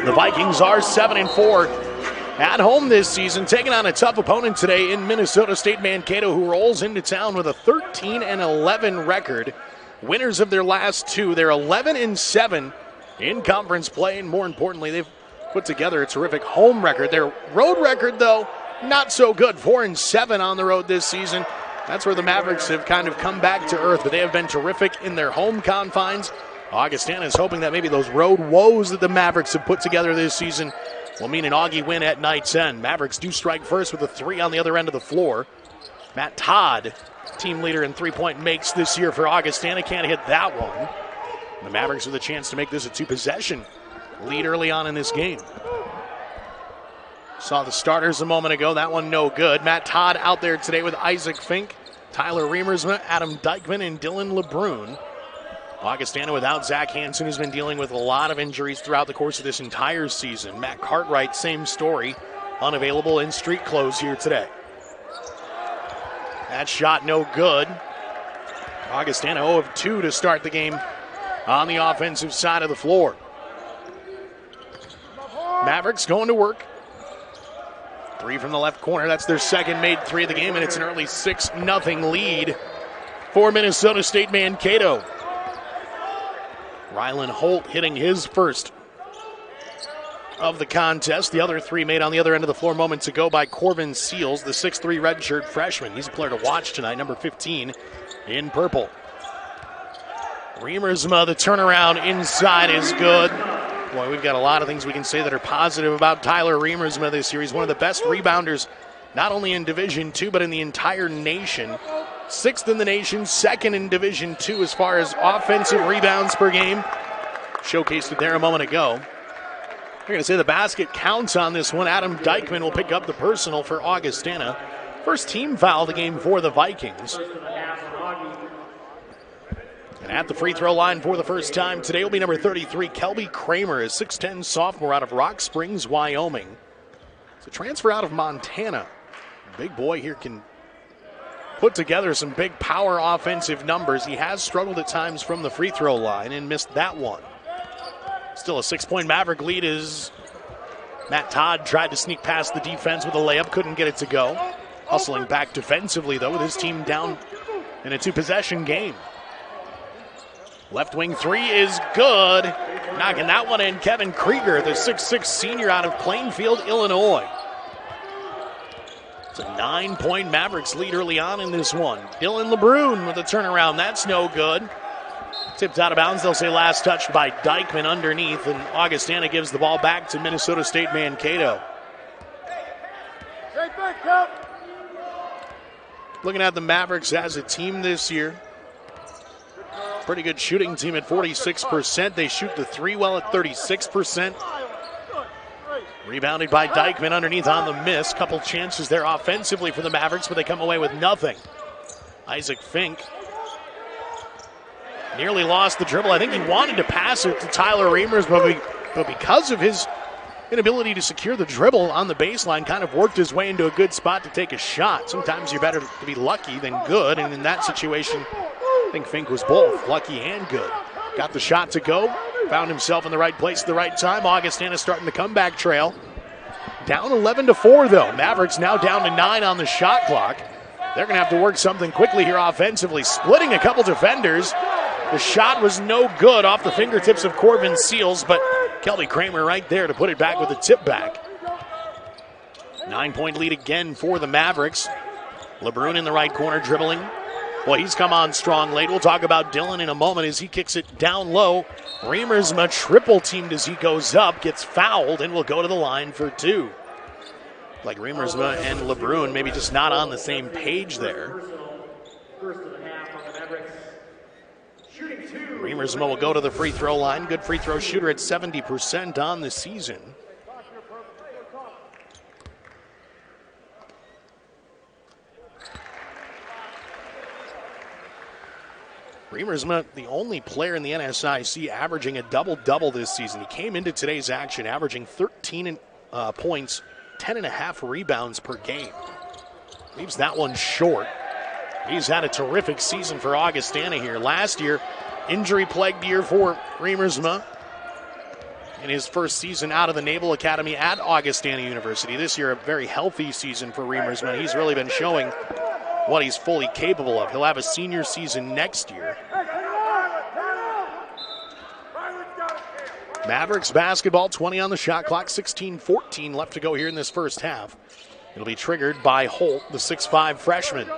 The Vikings are 7-4 at home this season, taking on a tough opponent today in Minnesota State Mankato, who rolls into town with a 13-11 record. Winners of their last two. They're 11-7 in conference play, and more importantly, they've put together a terrific home record. Their road record, though, not so good. 4-7 on the road this season. That's where the Mavericks have kind of come back to earth, but they have been terrific in their home confines. Augustana is hoping that maybe those road woes that the Mavericks have put together this season will mean an Augie win at night's end. Mavericks do strike first with a three on the other end of the floor. Matt Todd, team leader in three-point makes this year for Augustana, can't hit that one. The Mavericks with a chance to make this a two-possession lead early on in this game. Saw the starters a moment ago. That one no good. Matt Todd out there today with Isaac Fink, Tyler Reamersma, Adam Dykman, and Dylan LeBrun. Augustana without Zach Hansen, who's been dealing with a lot of injuries throughout the course of this entire season. Matt Cartwright, same story, unavailable in street clothes here today. That shot no good. Augustana 0 of 2 to start the game on the offensive side of the floor. Mavericks going to work. Three from the left corner. That's their second made three of the game, and it's an early 6-0 lead for Minnesota State Mankato. Rylan Holt hitting his first of the contest. The other three made on the other end of the floor moments ago by Corbin Seals, the 6'3" redshirt freshman. He's a player to watch tonight, number 15 in purple. Reamersma, the turnaround inside is good. Boy, we've got a lot of things we can say that are positive about Tyler Reamersma this year. He's one of the best rebounders, not only in Division II, but in the entire nation. 6th in the nation, 2nd in Division II as far as offensive rebounds per game. Showcased it there a moment ago. We're going to say the basket counts on this one. Adam Dykman will pick up the personal for Augustana. First team foul of the game for the Vikings. And at the free throw line for the first time today will be number 33, Kelby Kramer, a 6'10 sophomore out of Rock Springs, Wyoming. It's a transfer out of Montana. Big boy here can put together some big power offensive numbers. He has struggled at times from the free throw line and missed that one. Still a 6-point Maverick lead as Matt Todd tried to sneak past the defense with a layup, couldn't get it to go. Hustling back defensively, though, with his team down in a two-possession game. Left wing three is good. Knocking that one in, Kevin Krieger, the 6'6 senior out of Plainfield, Illinois. It's a 9-point Mavericks lead early on in this one. Dylan LeBrun with a turnaround. That's no good. Tipped out of bounds. They'll say last touched by Dykman underneath, and Augustana gives the ball back to Minnesota State Mankato. Looking at the Mavericks as a team this year. Pretty good shooting team at 46%. They shoot the three well at 36%. Rebounded by Dykman underneath on the miss. Couple chances there offensively for the Mavericks, but they come away with nothing. Isaac Fink nearly lost the dribble. I think he wanted to pass it to Tyler Reamers, but because of his inability to secure the dribble on the baseline, kind of worked his way into a good spot to take a shot. Sometimes you're better to be lucky than good, and in that situation, I think Fink was both lucky and good. Got the shot to go. Found himself in the right place at the right time. Augustana starting the comeback trail. Down 11-4, though. Mavericks now down to 9 on the shot clock. They're going to have to work something quickly here offensively. Splitting a couple defenders. The shot was no good off the fingertips of Corbin Seals, but Kelby Kramer right there to put it back with a tip back. 9-point lead again for the Mavericks. LeBrun in the right corner dribbling. Boy, he's come on strong late. We'll talk about Dylan in a moment as he kicks it down low. Reamersma triple teamed as he goes up, gets fouled, and will go to the line for two. Like Reamersma and LeBrun maybe just not on the same page there. Reamersma will go to the free throw line. Good free throw shooter at 70% on the season. Reamersma, the only player in the NSIC averaging a double-double this season. He came into today's action averaging 13 points, 10.5 rebounds per game. Leaves that one short. He's had a terrific season for Augustana here. Last year, injury-plagued year for Reamersma. in his first season out of the Naval Academy at Augustana University. This year, a very healthy season for Riemersma. He's really been showing what he's fully capable of. He'll have a senior season next year. Mavericks basketball, 20 on the shot clock, 16-14 left to go here in this first half. It'll be triggered by Holt, the 6'5 freshman.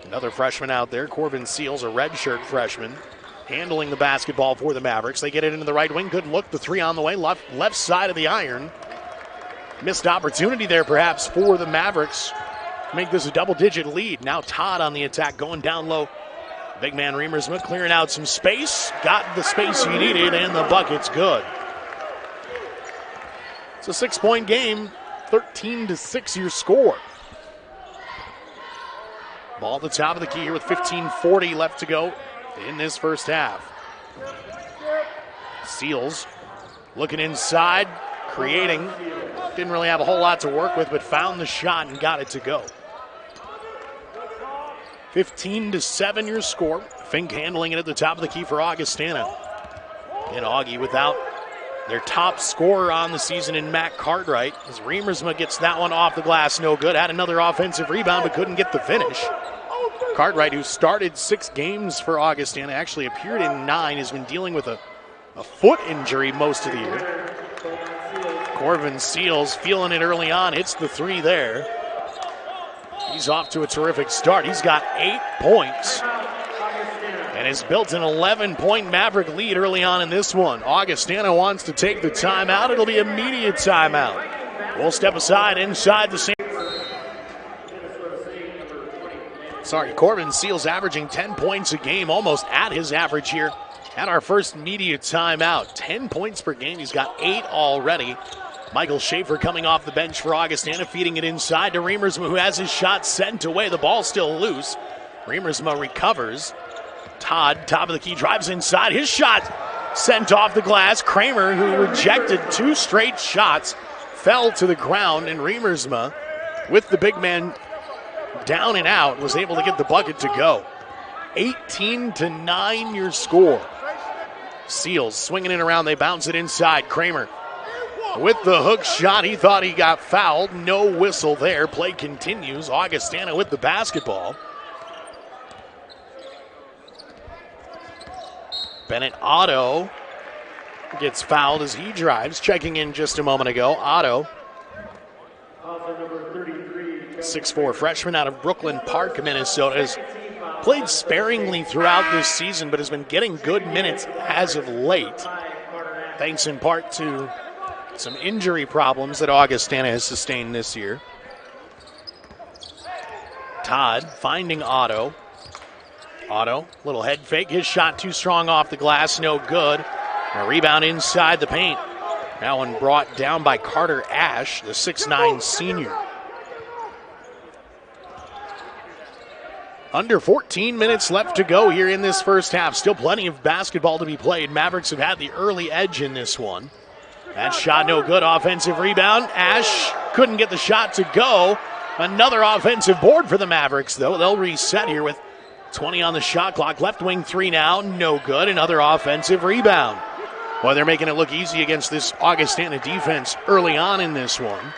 Another freshman out there, Corbin Seals, a redshirt freshman, handling the basketball for the Mavericks. They get it into the right wing. Good look, the three on the way, left side of the iron. Missed opportunity there perhaps for the Mavericks. Make this a double-digit lead. Now Todd on the attack, going down low. Big man Riemersma clearing out some space. Got the space he needed, and the bucket's good. It's a 6-point game. 13-6 your score. Ball at the top of the key here with 15:40 left to go in this first half. Seals looking inside, creating. Didn't really have a whole lot to work with, but found the shot and got it to go. 15-7 your score. Fink handling it at the top of the key for Augustana. And Augie without their top scorer on the season in Matt Cartwright. As Riemersma gets that one off the glass, no good. Had another offensive rebound, but couldn't get the finish. Cartwright, who started 6 games for Augustana, actually appeared in 9, has been dealing with a foot injury most of the year. Corbin Seals feeling it early on, hits the 3 there. He's off to a terrific start. He's got 8 points and has built an 11-point Maverick lead early on in this one. Augustana wants to take the timeout. It'll be immediate timeout. We'll step aside inside the same. Corbin Seals averaging 10 points a game, almost at his average here at our first media timeout. 10 points per game. He's got 8 already. Michael Schaefer coming off the bench for Augustana, feeding it inside to Riemersma, who has his shot sent away. The ball's still loose. Riemersma recovers. Todd, top of the key, drives inside. His shot sent off the glass. Kramer, who rejected 2 straight shots, fell to the ground, and Riemersma, with the big man down and out, was able to get the bucket to go. 18-9 your score. Seals swinging it around. They bounce it inside. Kramer with the hook shot. He thought he got fouled. No whistle there. Play continues. Augustana with the basketball. Bennett Otto gets fouled as he drives. Checking in just a moment ago. Otto, 6'4 freshman out of Brooklyn Park, Minnesota, has played sparingly throughout this season, but has been getting good minutes as of late, thanks in part to some injury problems that Augustana has sustained this year. Todd finding Otto. Otto, little head fake. His shot too strong off the glass, no good. A rebound inside the paint. That one brought down by Carter Ash, the 6'9 senior. Under 14 minutes left to go here in this first half. Still plenty of basketball to be played. Mavericks have had the early edge in this one. That shot no good. Offensive rebound. Ash couldn't get the shot to go. Another offensive board for the Mavericks, though. They'll reset here with 20 on the shot clock. Left wing 3 now. No good. Another offensive rebound. Well, they're making it look easy against this Augustana defense early on in this one.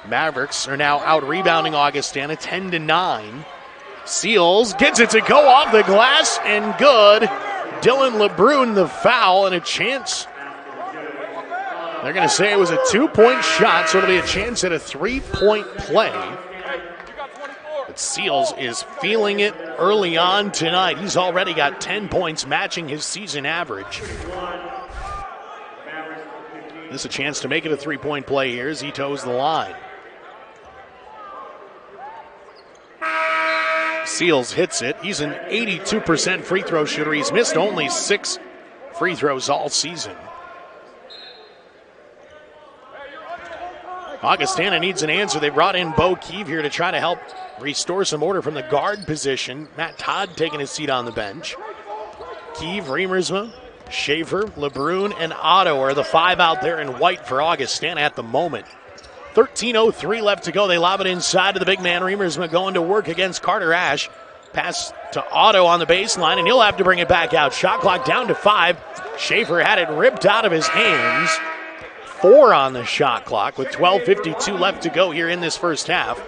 Mavericks are now out-rebounding Augustana 10-9. Seals gets it to go off the glass and good. Dylan LeBrun the foul and a chance. They're going to say it was a 2-point shot, so it'll be a chance at a 3-point play. But Seals is feeling it early on tonight. He's already got 10 points, matching his season average. This is a chance to make it a 3-point play here as he toes the line. Seals hits it. He's an 82% free throw shooter. He's missed only 6 free throws all season. Augustana needs an answer. They brought in Bo Keeve here to try to help restore some order from the guard position. Matt Todd taking his seat on the bench. Keeve, Riemersma, Schaefer, LeBrun, and Otto are the 5 out there in white for Augustana at the moment. 13:03 left to go. They lob it inside to the big man. Riemersma going to work against Carter Ash. Pass to Otto on the baseline, and he'll have to bring it back out. Shot clock down to 5. Schaefer had it ripped out of his hands. 4 on the shot clock with 12:52 left to go here in this first half.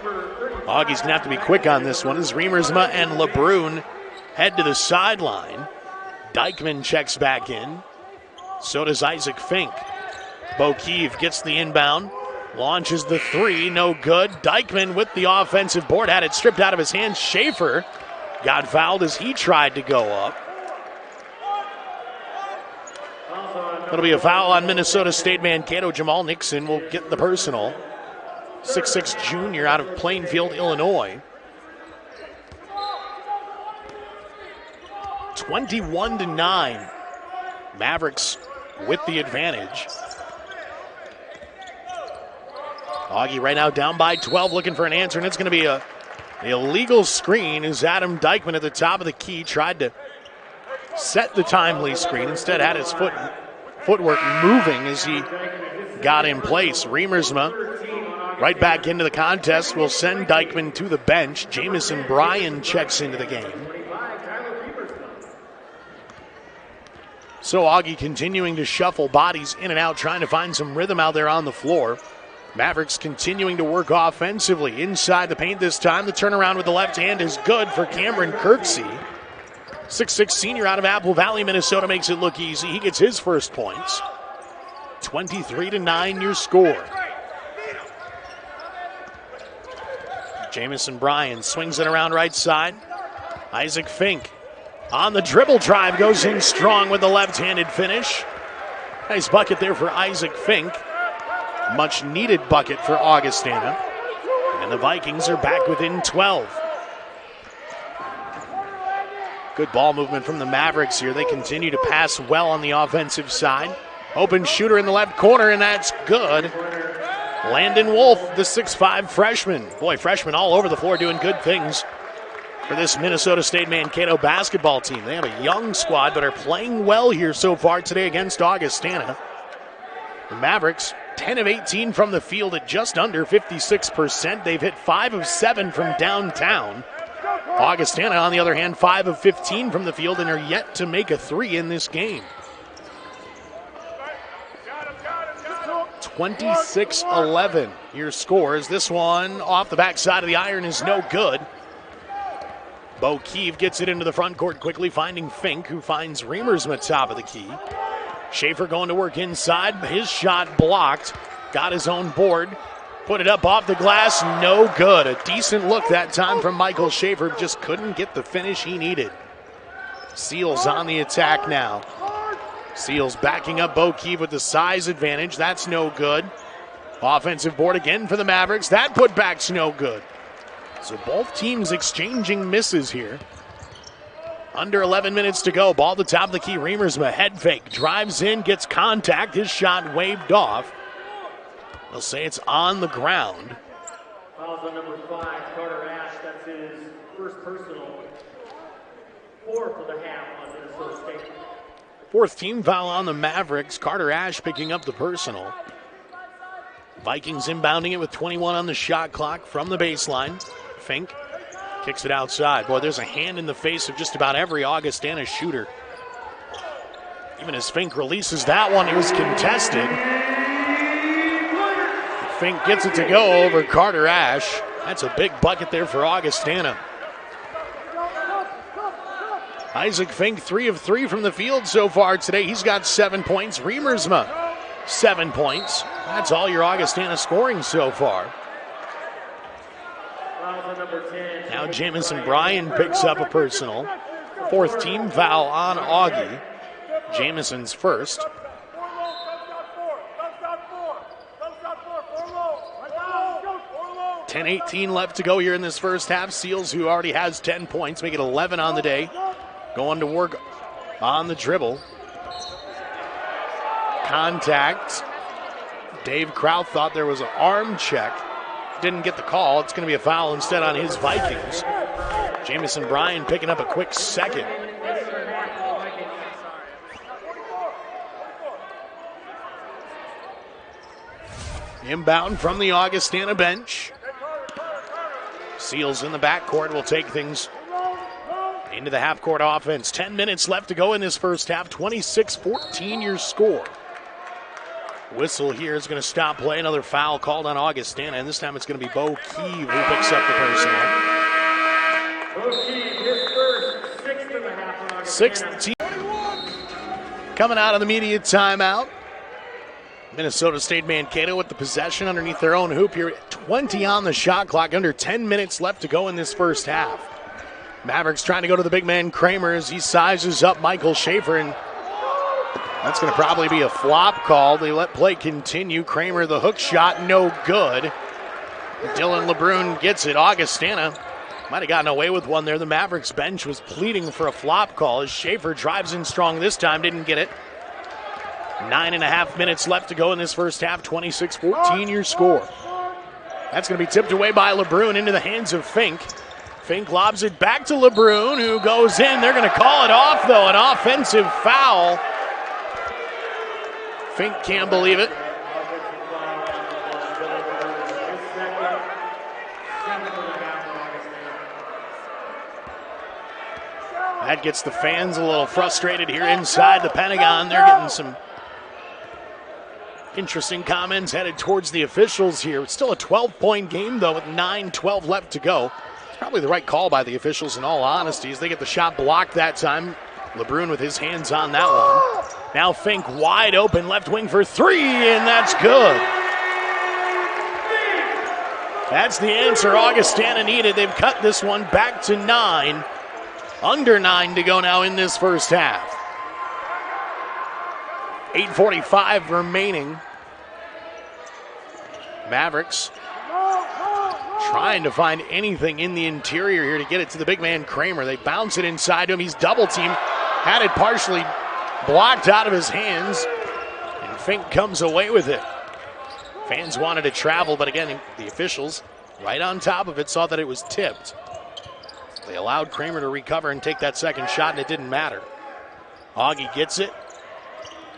Augie's going to have to be quick on this one as Riemersma and LeBrun head to the sideline. Dykeman checks back in. So does Isaac Fink. Bokeev gets the inbound. Launches the 3, no good. Dykeman with the offensive board had it stripped out of his hands. Schaefer got fouled as he tried to go up. That'll be a foul on Minnesota State Mankato. Jamal Nixon will get the personal. 6'6" junior out of Plainfield, Illinois. 21-9. Mavericks with the advantage. Augie right now down by 12, looking for an answer, and it's going to be an illegal screen as Adam Dykeman at the top of the key tried to set the timely screen. Instead had his footwork moving as he got in place. Riemersma right back into the contest will send Dykeman to the bench. Jamison Bryan checks into the game. So Augie continuing to shuffle bodies in and out, trying to find some rhythm out there on the floor. Mavericks continuing to work offensively inside the paint this time. The turnaround with the left hand is good for Cameron Kirksey. 6'6" senior out of Apple Valley, Minnesota makes it look easy. He gets his first points. 23-9 your score. Jamison Bryan swings it around right side. Isaac Fink on the dribble drive, goes in strong with the left-handed finish. Nice bucket there for Isaac Fink. Much needed bucket for Augustana. And the Vikings are back within 12. Good ball movement from the Mavericks here. They continue to pass well on the offensive side. Open shooter in the left corner, and that's good. Landon Wolf, the 6'5" freshman. Boy, freshmen all over the floor doing good things for this Minnesota State Mankato basketball team. They have a young squad, but are playing well here so far today against Augustana. The Mavericks, 10 of 18 from the field at just under 56%. They've hit 5 of 7 from downtown. Augustana, on the other hand, 5 of 15 from the field and are yet to make a 3 in this game. 26-11 your scores. This one off the backside of the iron is no good. Bokeev gets it into the front court quickly, finding Fink, who finds Riemersma top of the key. Schaefer going to work inside. His shot blocked. Got his own board. Put it up off the glass. No good. A decent look that time from Michael Schaefer. Just couldn't get the finish he needed. Seals on the attack now. Seals backing up Bokeev with the size advantage. That's no good. Offensive board again for the Mavericks. That putback's no good. So both teams exchanging misses here. Under 11 minutes to go. Ball at the top of the key. Riemersma head fake. Drives in, gets contact. His shot waved off. They'll say it's on the ground. Fouls on number 5, Carter Ash. That's his first personal. 4 for the half on Minnesota State. Fourth team foul on the Mavericks. Carter Ash picking up the personal. Vikings inbounding it with 21 on the shot clock from the baseline. Fink kicks it outside. Boy, there's a hand in the face of just about every Augustana shooter. Even as Fink releases that one, it was contested. Fink gets it to go over Carter Ash. That's a big bucket there for Augustana. Isaac Fink, 3 of 3 from the field so far today. He's got 7 points. Riemersma, 7 points. That's all your Augustana scoring so far. Now Jamison Bryan picks up a personal. Fourth team foul on Augie. Jamison's first. 10:18 left to go here in this first half. Seals, who already has 10 points, make it 11 on the day. Going to work on the dribble. Contact. Dave Kraut thought there was an arm check. Didn't get the call. It's going to be a foul instead on his Vikings. Jamison Bryan picking up a quick second. Inbound from the Augustana bench. Seals in the backcourt will take things into the half-court offense. 10 minutes left to go in this first half. 26-14 your score. Whistle here is going to stop play. Another foul called on Augustana, and this time it's going to be Bo Keeve who picks up the personal. Bo Keeve, his first, sixth in the half on Augustana. 16. Coming out of the media timeout. Minnesota State Mankato with the possession underneath their own hoop here. 20 on the shot clock, under 10 minutes left to go in this first half. Mavericks trying to go to the big man Kramer as he sizes up Michael Schaefer, and that's going to probably be a flop call. They let play continue. Kramer, the hook shot, no good. Dylan LeBrun gets it. Augustana might have gotten away with one there. The Mavericks bench was pleading for a flop call as Schaefer drives in strong this time, didn't get it. 9.5 minutes left to go in this first half. 26-14 your score. That's going to be tipped away by LeBrun into the hands of Fink. Fink lobs it back to LeBrun, who goes in. They're going to call it off, though. An offensive foul. Fink can't believe it. That gets the fans a little frustrated here inside the Pentagon. They're getting some interesting comments headed towards the officials here. It's still a 12-point game, though, with 9:12 left to go. It's probably the right call by the officials, in all honesty, as they get the shot blocked that time. LeBrun with his hands on that one. Now Fink wide open, left wing for three, and that's good. That's the answer Augustana needed. They've cut this one back to 9. Under 9 to go now in this first half. 8:45 remaining. Mavericks trying to find anything in the interior here to get it to the big man Kramer. They bounce it inside to him. He's double teamed. Had it partially blocked out of his hands. And Fink comes away with it. Fans wanted to travel, but again, the officials right on top of it saw that it was tipped. They allowed Kramer to recover and take that second shot, and it didn't matter. Augie gets it.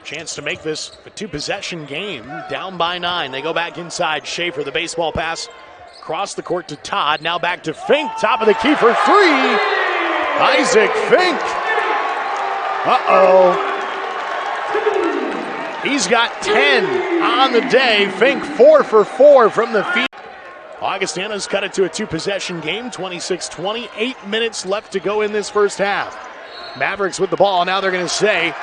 Chance to make this a two-possession game, down by 9. They go back inside. Schaefer, the baseball pass, across the court to Todd. Now back to Fink, top of the key for three. Isaac Fink. Uh-oh. He's got 10 on the day. Fink 4 for 4 from the field. Augustana's cut it to a two-possession game, 26-20. 8 minutes left to go in this first half. Mavericks with the ball. Now they're going to say,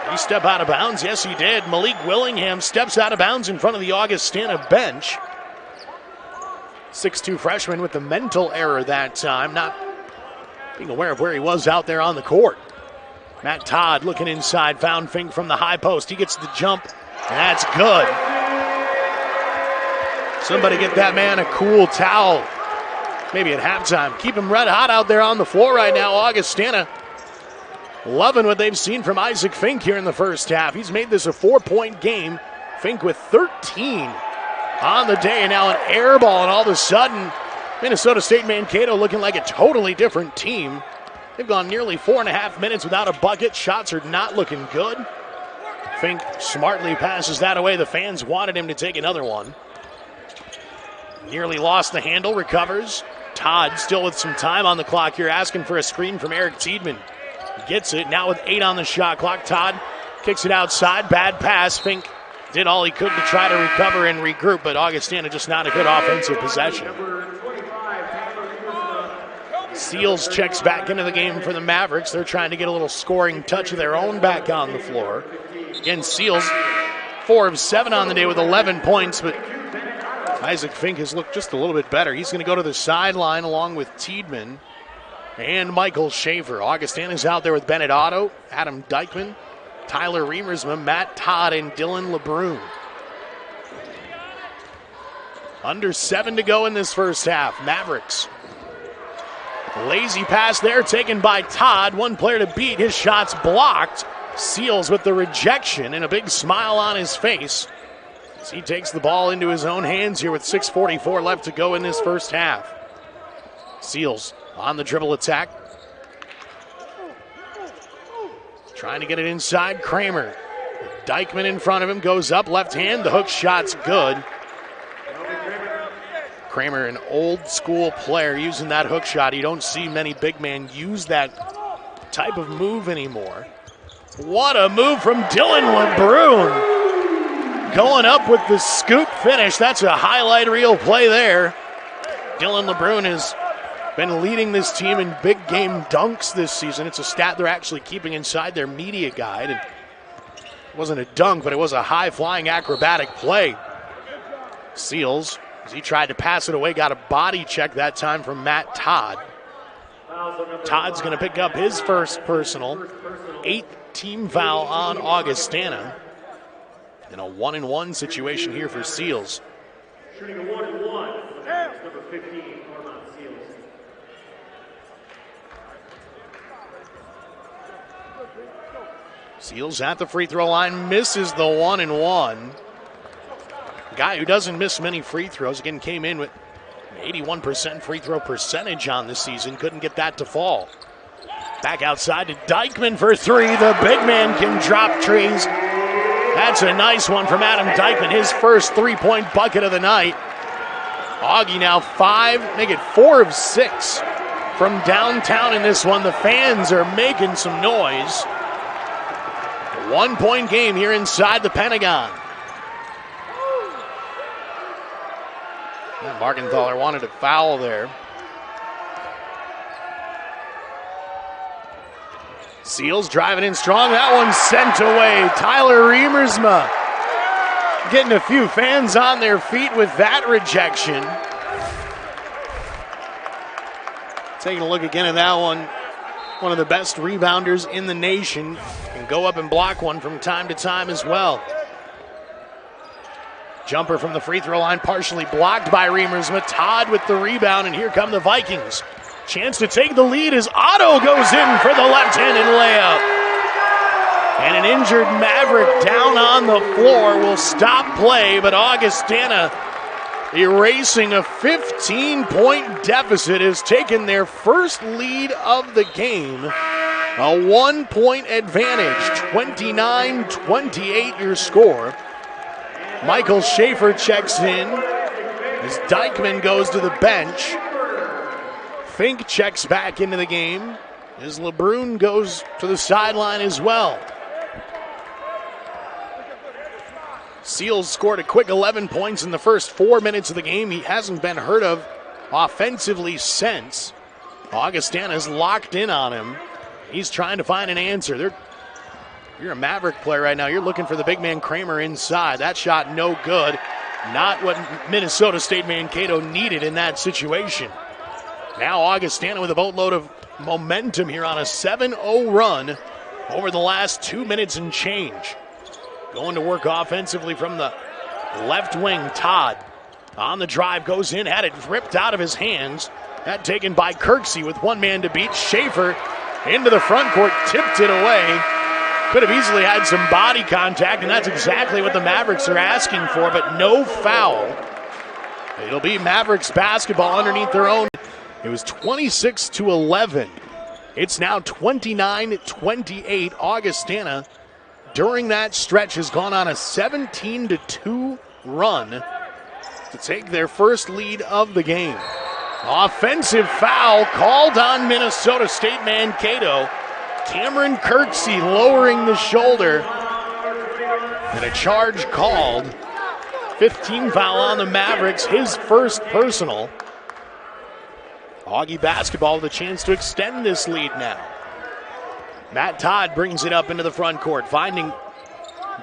he step out of bounds? Yes, he did. Malik Willingham steps out of bounds in front of the Augustana bench. 6'2 freshman with the mental error that time, not being aware of where he was out there on the court. Matt Todd looking inside, found Fink from the high post. He gets the jump, and that's good. Somebody get that man a cool towel, maybe at halftime. Keep him red hot out there on the floor right now. Augustana loving what they've seen from Isaac Fink here in the first half. He's made this a 4-point game. Fink with 13 on the day, and now an air ball, and all of a sudden, Minnesota State Mankato looking like a totally different team. They've gone nearly 4.5 minutes without a bucket. Shots are not looking good. Fink smartly passes that away. The fans wanted him to take another one. Nearly lost the handle, recovers. Todd still with some time on the clock here, asking for a screen from Eric Tiedemann. Gets it, now with 8 on the shot clock. Todd kicks it outside, bad pass. Fink did all he could to try to recover and regroup, but Augustana just not a good offensive possession. Seals checks back into the game for the Mavericks. They're trying to get a little scoring touch of their own back on the floor. Again, Seals 4 of 7 on the day with 11 points, but Isaac Fink has looked just a little bit better. He's going to go to the sideline along with Tiedemann and Michael Schaefer. Augustana's out there with Bennett Otto, Adam Dykman, Tyler Remersma, Matt Todd, and Dylan LeBrun. Under 7 to go in this first half. Mavericks. Lazy pass there taken by Todd. One player to beat. His shot's blocked. Seals with the rejection and a big smile on his face as he takes the ball into his own hands here with 6:44 left to go in this first half. Seals on the dribble attack. Trying to get it inside. Kramer. Dykman in front of him. Goes up. Left hand. The hook shot's good. Kramer, an old school player, using that hook shot. You don't see many big men use that type of move anymore. What a move from Dylan LeBrun. Going up with the scoop finish. That's a highlight reel play there. Dylan LeBrun has been leading this team in big game dunks this season. It's a stat they're actually keeping inside their media guide. And it wasn't a dunk, but it was a high-flying acrobatic play. Seals, as he tried to pass it away, got a body check that time from Matt Todd. Todd's going to pick up his first personal. 8th team foul on Augustana. In a 1-and-1 situation here for Seals. Shooting a 1-and-1. Number 15, Carmen Seals. Seals at the free throw line, misses the 1-and-1. Guy who doesn't miss many free throws, again, came in with an 81% free throw percentage on this season. Couldn't get that to fall. Back outside to Dykeman for three. The big man can drop trees. That's a nice one from Adam Dykeman, his first three-point bucket of the night. Augie now 5, make it 4 of 6 from downtown in this one. The fans are making some noise. 1-point game here inside the Pentagon. Markenthaler wanted a foul there. Seals driving in strong. That one's sent away. Tyler Riemersma getting a few fans on their feet with that rejection. Taking a look again at that one. One of the best rebounders in the nation. Can go up and block one from time to time as well. Jumper from the free throw line, partially blocked by Riemersma. Todd with the rebound, and here come the Vikings. Chance to take the lead as Otto goes in for the left-handed layup. And an injured Maverick down on the floor will stop play, but Augustana, erasing a 15-point deficit, has taken their first lead of the game. A 1-point advantage, 29-28 your score. Michael Schaefer checks in as Dykeman goes to the bench. Fink checks back into the game as LeBrun goes to the sideline as well. Seals scored a quick 11 points in the first 4 minutes of the game. He hasn't been heard of offensively since. Augustana's locked in on him. He's trying to find an answer. You're a Maverick player right now. You're looking for the big man Kramer inside. That shot no good. Not what Minnesota State Mankato needed in that situation. Now Augustana with a boatload of momentum here on a 7-0 run over the last 2 minutes and change. Going to work offensively from the left wing. Todd on the drive, goes in, had it ripped out of his hands. That taken by Kirksey with one man to beat. Schaefer into the front court, tipped it away. Could have easily had some body contact, and that's exactly what the Mavericks are asking for, but no foul. It'll be Mavericks basketball underneath their own. It was 26-11. It's now 29-28. Augustana, during that stretch, has gone on a 17-2 run to take their first lead of the game. Offensive foul called on Minnesota State Mankato. Cameron Kirksey lowering the shoulder. And a charge called. 15 foul on the Mavericks, his first personal. Augie basketball with a chance to extend this lead now. Matt Todd brings it up into the front court, finding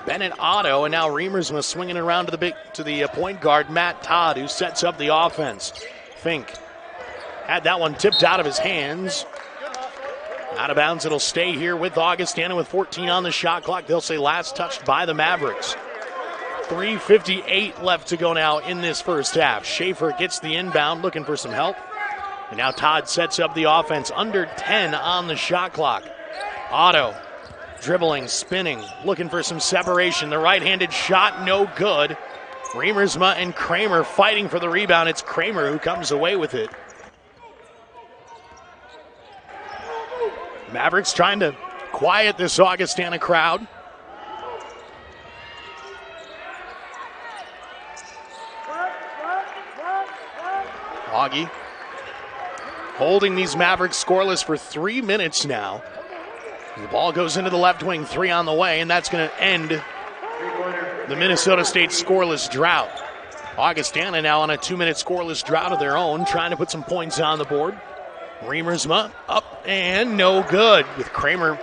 Bennett Otto, and now Riemersma swinging around to the point guard, Matt Todd, who sets up the offense. Fink had that one tipped out of his hands. Out of bounds, it'll stay here with Augustana with 14 on the shot clock. They'll say last touched by the Mavericks. 3:58 left to go now in this first half. Schaefer gets the inbound, looking for some help. And now Todd sets up the offense, under 10 on the shot clock. Otto dribbling, spinning, looking for some separation. The right-handed shot, no good. Riemersma and Kramer fighting for the rebound. It's Kramer who comes away with it. Mavericks trying to quiet this Augustana crowd. Augie holding these Mavericks scoreless for 3 minutes now. The ball goes into the left wing, 3 on the way, and that's going to end the Minnesota State scoreless drought. Augustana now on a 2-minute scoreless drought of their own, trying to put some points on the board. Riemersma up and no good, with Kramer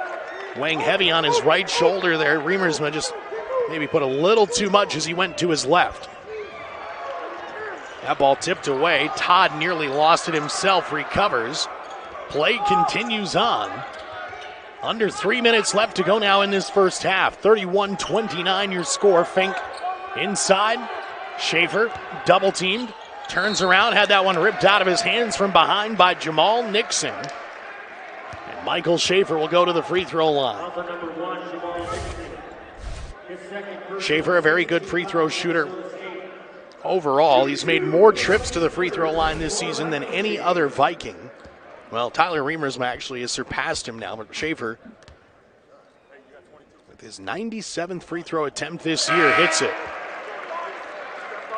weighing heavy on his right shoulder there. Riemersma just maybe put a little too much as he went to his left. That ball tipped away. Todd nearly lost it himself, recovers. Play continues on. Under 3 minutes left to go now in this first half. 31-29 your score. Fink inside. Schaefer double teamed. Turns around, had that one ripped out of his hands from behind by Jamal Nixon. And Michael Schaefer will go to the free throw line. Schaefer, a very good free throw shooter overall. He's made more trips to the free throw line this season than any other Viking. Well, Tyler Riemersma actually has surpassed him now, but Schaefer, with his 97th free throw attempt this year, hits it.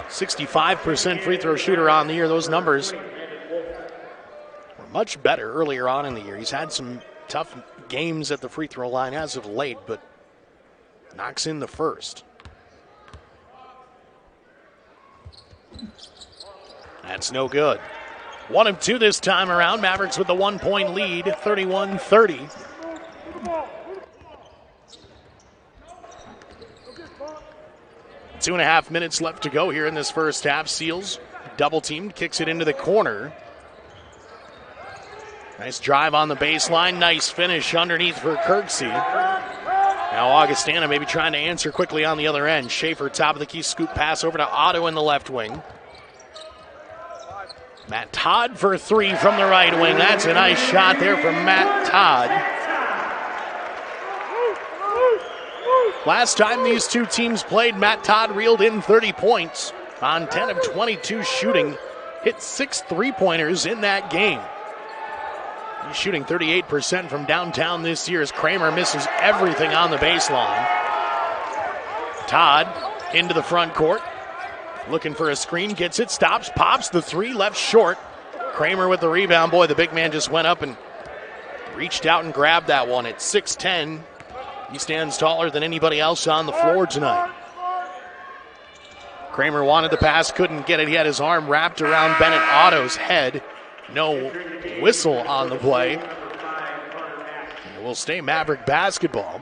65% free throw shooter on the year. Those numbers were much better earlier on in the year. He's had some tough games at the free throw line as of late, but knocks in the first. That's no good. 1 of 2 this time around. Mavericks with the 1-point lead, 31-30. Two and a half minutes left to go here in this first half. Seals double teamed, kicks it into the corner. Nice drive on the baseline. Nice finish underneath for Kirksey. Now Augustana maybe trying to answer quickly on the other end. Schaefer, top of the key, scoop pass over to Otto in the left wing. Matt Todd for 3 from the right wing. That's a nice shot there from Matt Todd. Last time these two teams played, Matt Todd reeled in 30 points on 10 of 22 shooting. Hit 6 3-pointers in that game. He's shooting 38% from downtown this year as Kramer misses everything on the baseline. Todd into the front court. Looking for a screen, gets it, stops, pops the 3, left short. Kramer with the rebound. Boy, the big man just went up and reached out and grabbed that one at 6'10". He stands taller than anybody else on the floor tonight. Kramer wanted the pass, couldn't get it. He had his arm wrapped around Bennett Otto's head. No whistle on the play. It will stay Maverick basketball.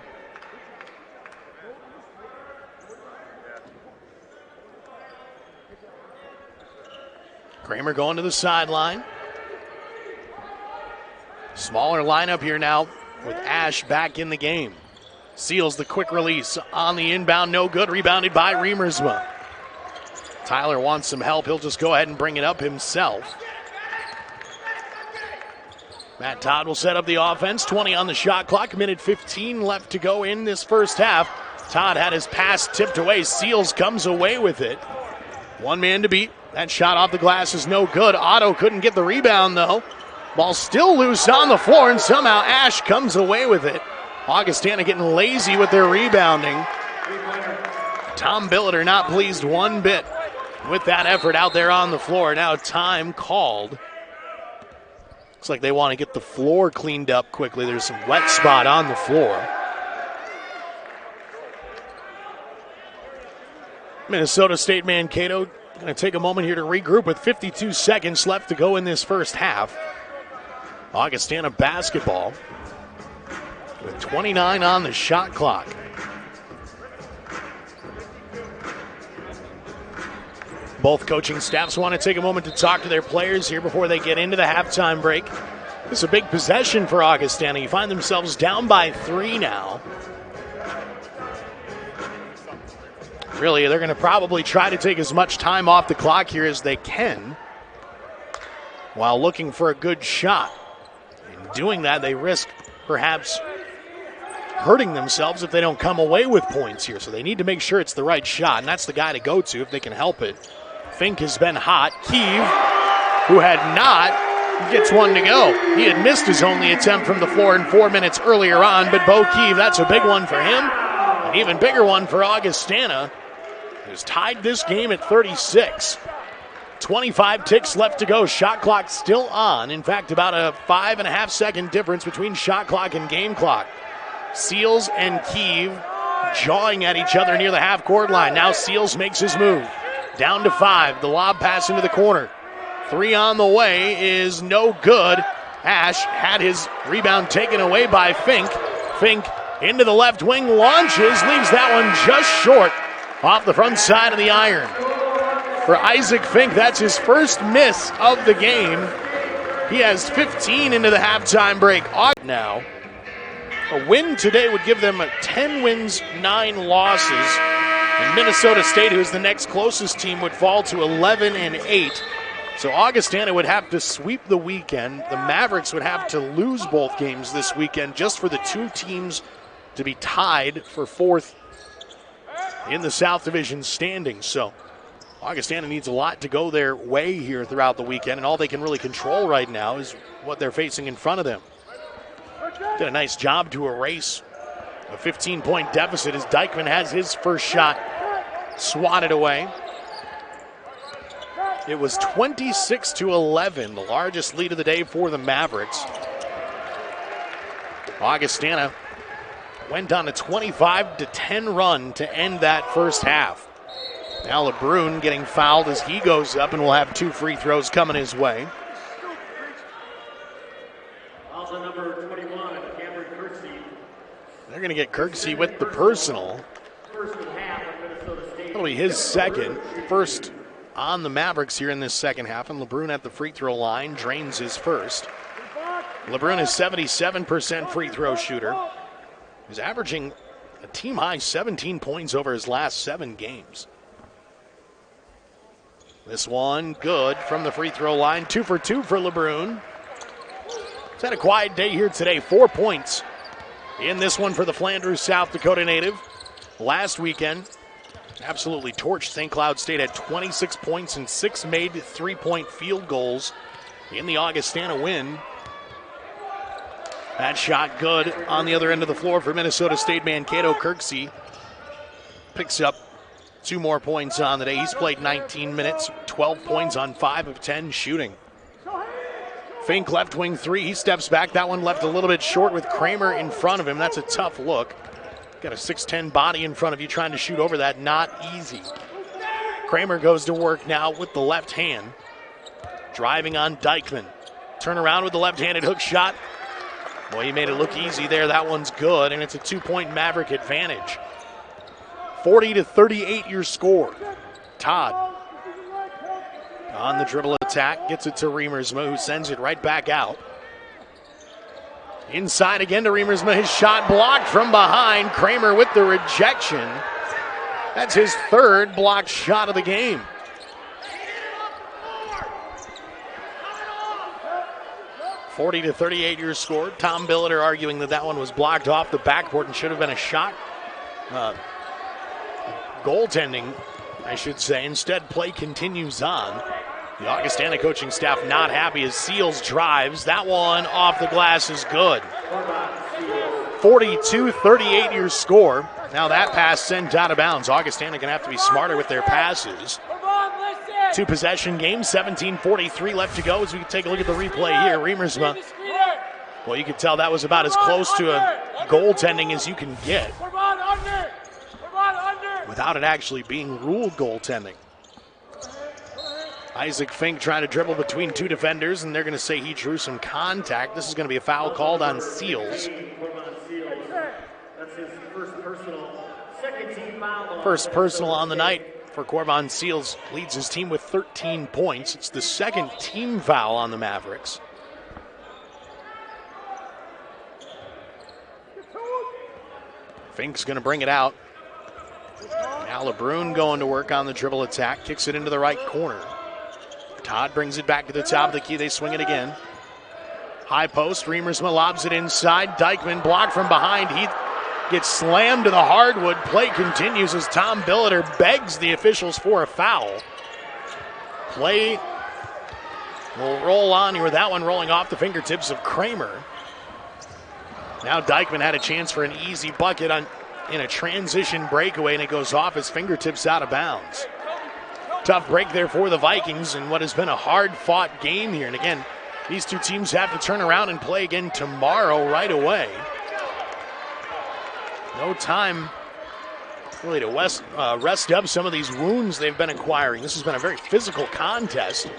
Kramer going to the sideline. Smaller lineup here now with Ash back in the game. Seals the quick release on the inbound, no good. Rebounded by Riemersma. Tyler wants some help. He'll just go ahead and bring it up himself. Matt Todd will set up the offense. 20 on the shot clock. Minute 15 left to go in this first half. Todd had his pass tipped away. Seals comes away with it. One man to beat. That shot off the glass is no good. Otto couldn't get the rebound, though. Ball still loose on the floor, and somehow Ash comes away with it. Augustana getting lazy with their rebounding. Tom Billiter not pleased one bit with that effort out there on the floor. Now time called. Looks like they want to get the floor cleaned up quickly. There's some wet spot on the floor. Minnesota State Mankato going to take a moment here to regroup with 52 seconds left to go in this first half. Augustana basketball with 29 on the shot clock. Both coaching staffs want to take a moment to talk to their players here before they get into the halftime break. It's a big possession for Augustana. You find themselves down by 3 now. Really, they're going to probably try to take as much time off the clock here as they can while looking for a good shot. In doing that, they risk perhaps hurting themselves if they don't come away with points here. So they need to make sure it's the right shot, and that's the guy to go to if they can help it. Fink has been hot. Keeve, who had not, gets one to go. He had missed his only attempt from the floor in 4 minutes earlier on, but Bo Keeve, that's a big one for him. An even bigger one for Augustana, who's tied this game at 36. 25 ticks left to go. Shot clock still on. In fact, about a 5.5 second difference between shot clock and game clock. Seals and Kiev jawing at each other near the half-court line. Now Seals makes his move. Down to 5. The lob pass into the corner. 3 on the way is no good. Ash had his rebound taken away by Fink. Fink into the left wing, launches, leaves that one just short off the front side of the iron. For Isaac Fink, that's his first miss of the game. He has 15 into the halftime break. Now, a win today would give them 10 wins, 9 losses. And Minnesota State, who's the next closest team, would fall to 11-8. So Augustana would have to sweep the weekend. The Mavericks would have to lose both games this weekend just for the two teams to be tied for 4th in the South Division standings. So Augustana needs a lot to go their way here throughout the weekend, and all they can really control right now is what they're facing in front of them. Did a nice job to erase a 15-point deficit as Dykeman has his first shot swatted away. It was 26-11, the largest lead of the day for the Mavericks. Augustana went on a 25-10 run to end that first half. Now LeBrun getting fouled as he goes up and will have 2 free throws coming his way. Also number 21, Cameron Kirksey. They're going to get Kirksey with the personal. First and half of Minnesota State. That'll be his second. First on the Mavericks here in this second half, and LeBrun at the free throw line drains his first. LeBrun is 77% free throw shooter. He's averaging a team-high 17 points over his last 7 games. This one good from the free throw line. 2 for 2 for LeBrun. He's had a quiet day here today. 4 points in this one for the Flanders, South Dakota native. Last weekend, absolutely torched St. Cloud State, had 26 points and 6 made 3-point field goals in the Augustana win. That shot good on the other end of the floor for Minnesota State. Mankato Kirksey picks up 2 more points on the day. He's played 19 minutes, 12 points on 5 of 10 shooting. Fink left wing 3, he steps back. That one left a little bit short with Kramer in front of him. That's a tough look. Got a 6'10 body in front of you trying to shoot over that. Not easy. Kramer goes to work now with the left hand. Driving on Dykeman. Turn around with the left-handed hook shot. Boy, he made it look easy there. That one's good, and it's a 2-point Maverick advantage. 40-38 your score. Todd on the dribble attack. Gets it to Remersma, who sends it right back out. Inside again to Remersma. His shot blocked from behind. Kramer with the rejection. That's his 3rd blocked shot of the game. (40-38) your score. Tom Billiter arguing that one was blocked off the backboard and should have been a shot. Goaltending, I should say. Instead, play continues on. The Augustana coaching staff not happy as Seals drives. That one off the glass is good. 42-38 your score. Now that pass sent out of bounds. Augustana going to have to be smarter with their passes. 2-possession game, 17:43 left to go as we take a look at the replay here. Remersma. Well, you could tell that was about as close to a goaltending as you can get without it actually being ruled goaltending. Isaac Fink trying to dribble between 2 defenders, and they're going to say he drew some contact. This is going to be a foul called on Seals. That's his first personal. Second team foul. First personal on the night for Corvon Seals. Leads his team with 13 points. It's the 2nd team foul on the Mavericks. Fink's going to bring it out. Now LeBrun going to work on the dribble attack. Kicks it into the right corner. Todd brings it back to the top of the key. They swing it again. High post. Remersma lobs it inside. Dykeman blocked from behind. He gets slammed to the hardwood. Play continues as Tom Billiter begs the officials for a foul. Play will roll on here with that one rolling off the fingertips of Kramer. Now Dykeman had a chance for an easy bucket in a transition breakaway, and it goes off his fingertips out of bounds. Tough break there for the Vikings in what has been a hard-fought game here. And again, these two teams have to turn around and play again tomorrow right away. No time really to rest up some of these wounds they've been acquiring. This has been a very physical contest.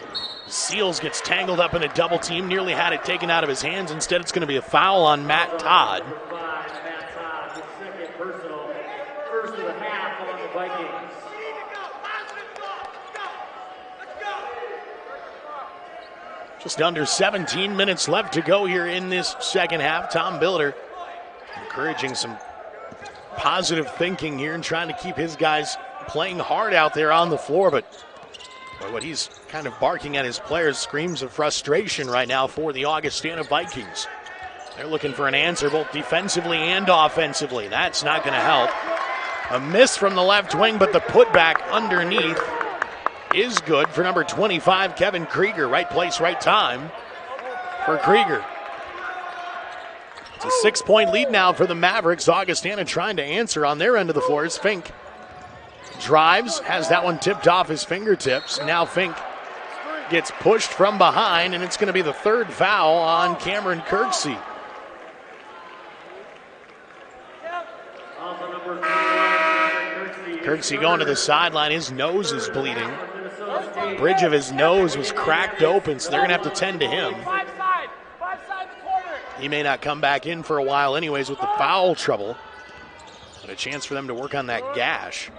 Seals gets tangled up in a double team, nearly had it taken out of his hands. Instead, it's going to be a foul on Matt Todd. Matt Todd, his second personal, first of the half on the Vikings. Just under 17 minutes left to go here in this second half. Tom Billiter encouraging some positive thinking here and trying to keep his guys playing hard out there on the floor. But boy, what he's kind of barking at his players screams of frustration right now for the Augustana Vikings. They're looking for an answer both defensively and offensively. That's not going to help. A miss from the left wing, but the putback underneath is good for number 25, Kevin Krieger. Right place, right time for Krieger. It's a 6-point lead now for the Mavericks. Augustana trying to answer on their end of the floor is Fink. Drives, has that one tipped off his fingertips. Now Fink gets pushed from behind, and it's going to be the third foul on Cameron Kirksey. Kirksey going to the sideline. His nose is bleeding. The bridge of his nose was cracked open, so they're going to have to tend to him. He may not come back in for a while anyways with the foul trouble. But a chance for them to work on that gash.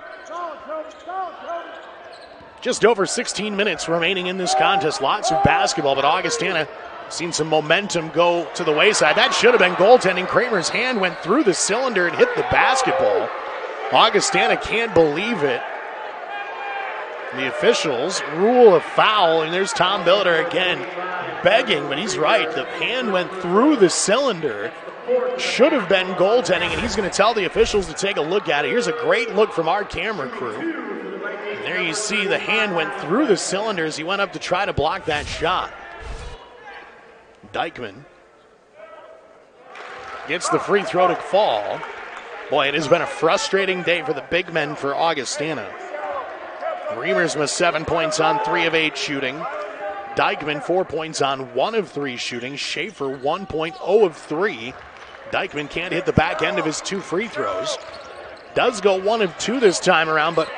Just over 16 minutes remaining in this contest. Lots of basketball, but Augustana seen some momentum go to the wayside. That should have been goaltending. Kramer's hand went through the cylinder and hit the basketball. Augustana can't believe it. The officials rule a foul, and there's Tom Billiter again begging, but he's right. The hand went through the cylinder. Should have been goaltending, and he's going to tell the officials to take a look at it. Here's a great look from our camera crew. And there you see the hand went through the cylinder as he went up to try to block that shot. Dykeman gets the free throw to fall. Boy, it has been a frustrating day for the big men for Augustana. Reimers with 7 points on 3 of 8 shooting. Dykeman 4 points on 1 of 3 shooting. Schaefer 1.0 of 3. Dykeman can't hit the back end of his 2 free throws. Does go 1 of 2 this time around, but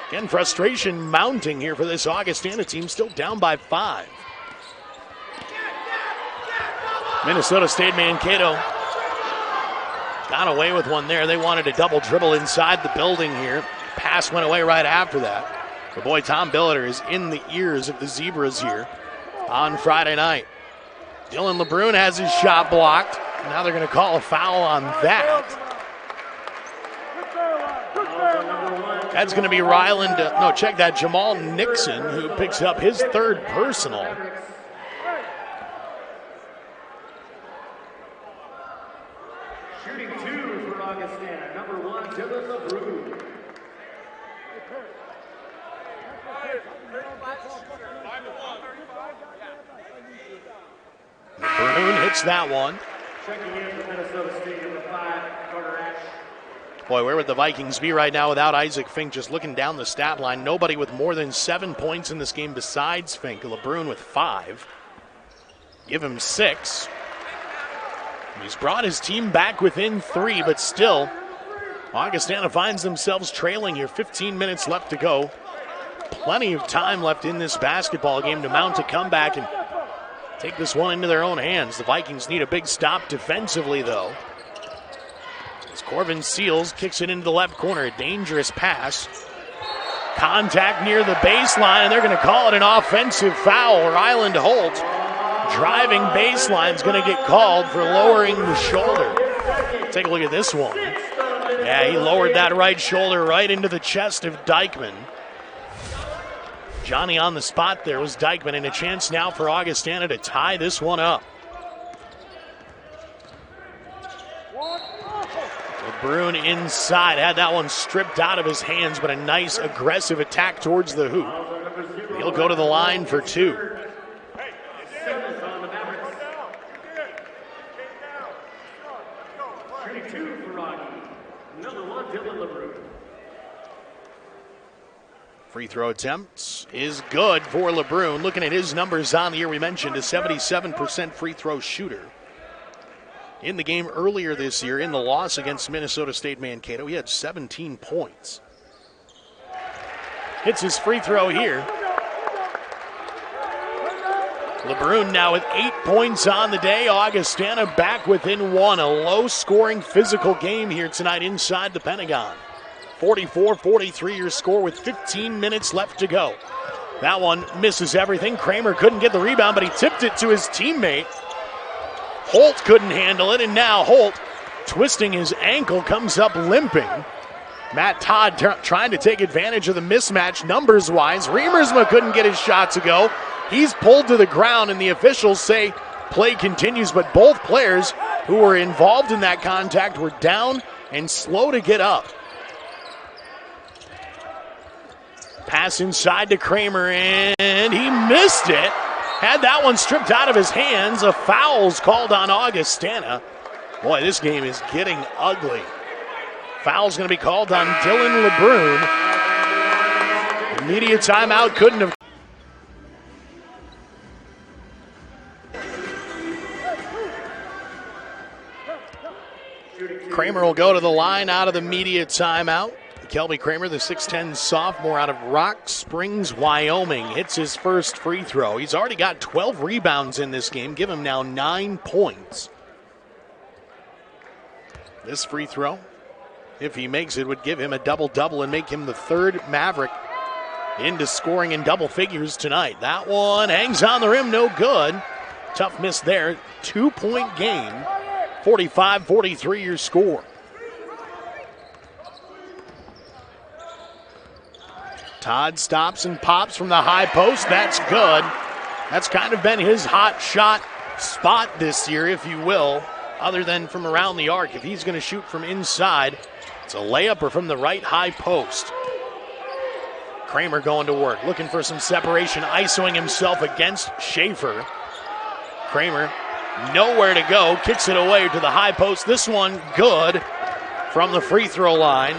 again, frustration mounting here for this Augustana team, still down by 5. Minnesota State Mankato got away with one there. They wanted a double dribble inside the building here. Pass went away right after that. But boy, Tom Billiter is in the ears of the Zebras here on Friday night. Dylan LeBrun has his shot blocked. Now they're going to call a foul on that. That's going to be Ryland, check that, Jamal Nixon, who picks up his 3rd personal. Shooting 2 for Augustana, number 1, Dylan LeBrun. LeBrun hits that one. Checking in for Minnesota State, number 5, Carter Ash. Boy, where would the Vikings be right now without Isaac Fink? Just looking down the stat line, nobody with more than 7 points in this game besides Fink. LeBrun with 5. Give him 6. He's brought his team back within 3, but still, Augustana finds themselves trailing here. 15 minutes left to go. Plenty of time left in this basketball game to mount a comeback and take this one into their own hands. The Vikings need a big stop defensively, though. As Corvin Seals kicks it into the left corner, a dangerous pass. Contact near the baseline, and they're going to call it an offensive foul. Ryland Holt, driving baseline, is going to get called for lowering the shoulder. Take a look at this one. Yeah, he lowered that right shoulder right into the chest of Dykeman. Johnny on the spot there was Dykeman, and a chance now for Augustana to tie this one up. LeBrun inside, had that one stripped out of his hands, but a nice aggressive attack towards the hoop. He'll go to the line for 2. Shooting 2 for Rocky, number 1, Dylan LeBrun. Free throw attempts is good for LeBrun. Looking at his numbers on the year, we mentioned a 77% free throw shooter. In the game earlier this year, in the loss against Minnesota State Mankato, he had 17 points. Hits his free throw here. LeBrun now with 8 points on the day. Augustana back within one. A low-scoring physical game here tonight inside the Pentagon. 44-43 your score with 15 minutes left to go. That one misses everything. Kramer couldn't get the rebound, but he tipped it to his teammate. Holt couldn't handle it, and now Holt, twisting his ankle, comes up limping. Matt Todd trying to take advantage of the mismatch numbers-wise. Riemersma couldn't get his shot to go. He's pulled to the ground, and the officials say play continues, but both players who were involved in that contact were down and slow to get up. Pass inside to Kramer, and he missed it. Had that one stripped out of his hands. A foul's called on Augustana. Boy, this game is getting ugly. Foul's going to be called on Dylan LeBrun. Immediate timeout couldn't have. Kramer will go to the line out of the media timeout. Kelby Kramer, the 6'10 sophomore out of Rock Springs, Wyoming, hits his first free throw. He's already got 12 rebounds in this game. Give him now 9 points. This free throw, if he makes it, would give him a double-double and make him the third Maverick into scoring in double figures tonight. That one hangs on the rim, no good. Tough miss there. 2-point game. 45-43 your score. Todd stops and pops from the high post. That's good. That's kind of been his hot shot spot this year, if you will, other than from around the arc. If he's going to shoot from inside, it's a layup or from the right high post. Kramer going to work, looking for some separation, isoing himself against Schaefer. Kramer nowhere to go, kicks it away to the high post. This one good from the free throw line.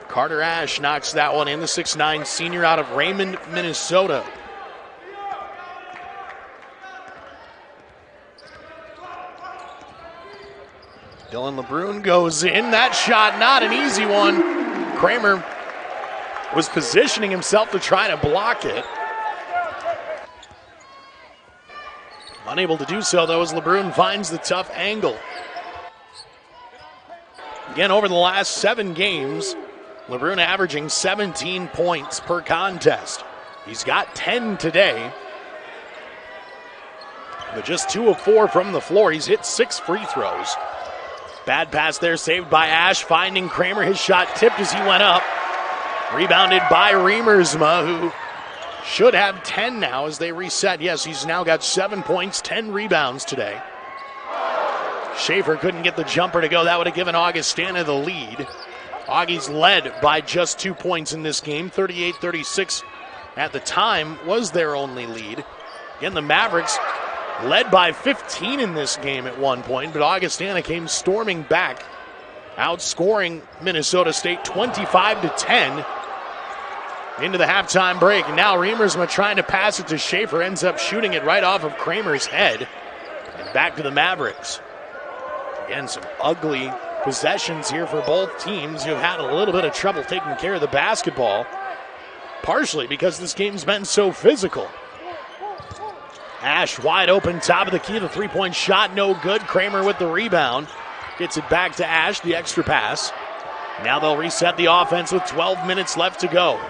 Carter Ash knocks that one in, the 6'9 senior out of Raymond, Minnesota. Dylan LeBrun goes in. That shot, not an easy one. Kramer was positioning himself to try to block it. Unable to do so, though, as LeBrun finds the tough angle. Again, over the last 7 games, LeBrun averaging 17 points per contest. He's got 10 today, but just 2 of 4 from the floor. He's hit 6 free throws. Bad pass there, saved by Ash, finding Kramer. His shot tipped as he went up. Rebounded by Riemersma, who should have 10 now as they reset. Yes, he's now got 7 points, 10 rebounds today. Schaefer couldn't get the jumper to go. That would have given Augustana the lead. Augie's led by just 2 points in this game. 38-36 at the time was their only lead. Again, the Mavericks led by 15 in this game at one point, but Augustana came storming back, outscoring Minnesota State 25-10 into the halftime break. And now Riemersma trying to pass it to Schaefer, ends up shooting it right off of Kramer's head. And back to the Mavericks. Again, some ugly possessions here for both teams who've had a little bit of trouble taking care of the basketball, partially because this game's been so physical. Ash wide open, top of the key, the three-point shot, no good. Kramer with the rebound. Gets it back to Ash, the extra pass. Now they'll reset the offense with 12 minutes left to go.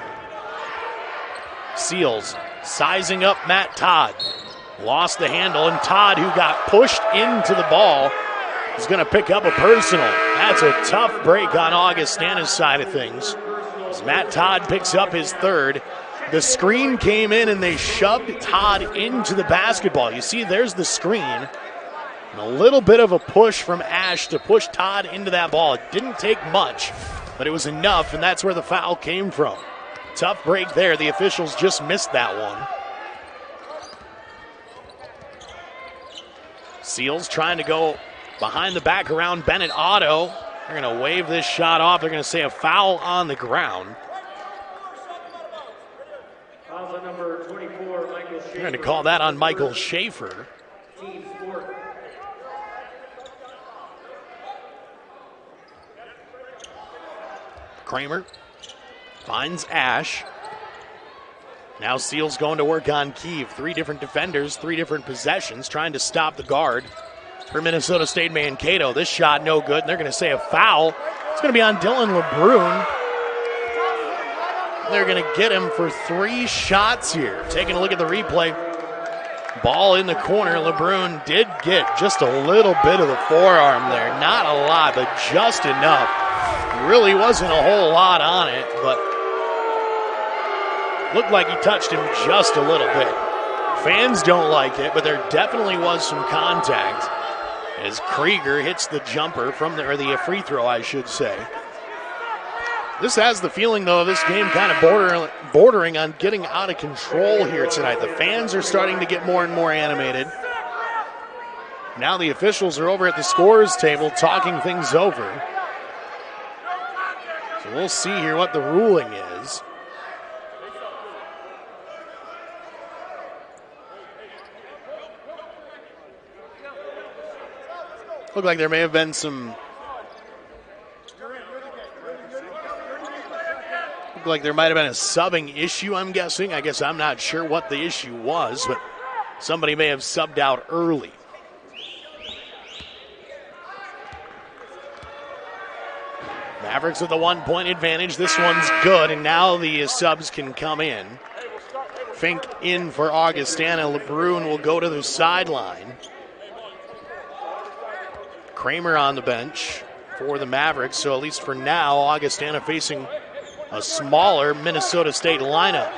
Seals sizing up Matt Todd. Lost the handle, and Todd, who got pushed into the ball, is going to pick up a personal. That's a tough break on Augustana's side of things. As Matt Todd picks up his third. The screen came in and they shoved Todd into the basketball. You see, there's the screen. And a little bit of a push from Ash to push Todd into that ball. It didn't take much, but it was enough, and that's where the foul came from. Tough break there. The officials just missed that one. Seals trying to go behind the back around Bennett Otto. They're going to wave this shot off. They're going to say a foul on the ground. They're going to call that on Michael Schaefer. Team sport. Kramer finds Ash. Now Steele's going to work on Keeve. 3 different defenders, 3 different possessions, trying to stop the guard for Minnesota State Mankato. This shot no good, and they're going to say a foul. It's going to be on Dylan LeBrun. They're going to get him for 3 shots here. Taking a look at the replay. Ball in the corner. LeBrun did get just a little bit of the forearm there. Not a lot, but just enough. Really wasn't a whole lot on it, but looked like he touched him just a little bit. Fans don't like it, but there definitely was some contact as Krieger hits the jumper from there, or the free throw, I should say. This has the feeling, though, of this game kind of bordering on getting out of control here tonight. The fans are starting to get more and more animated. Now the officials are over at the scorers table talking things over. So we'll see here what the ruling is. Looked like there may have been some. Looked like there might have been a subbing issue, I'm guessing. I guess I'm not sure what the issue was, but somebody may have subbed out early. Mavericks with a 1-point advantage. This one's good, and now the subs can come in. Fink in for Augustana. LeBrun will go to the sideline. Kramer on the bench for the Mavericks, so at least for now, Augustana facing a smaller Minnesota State lineup.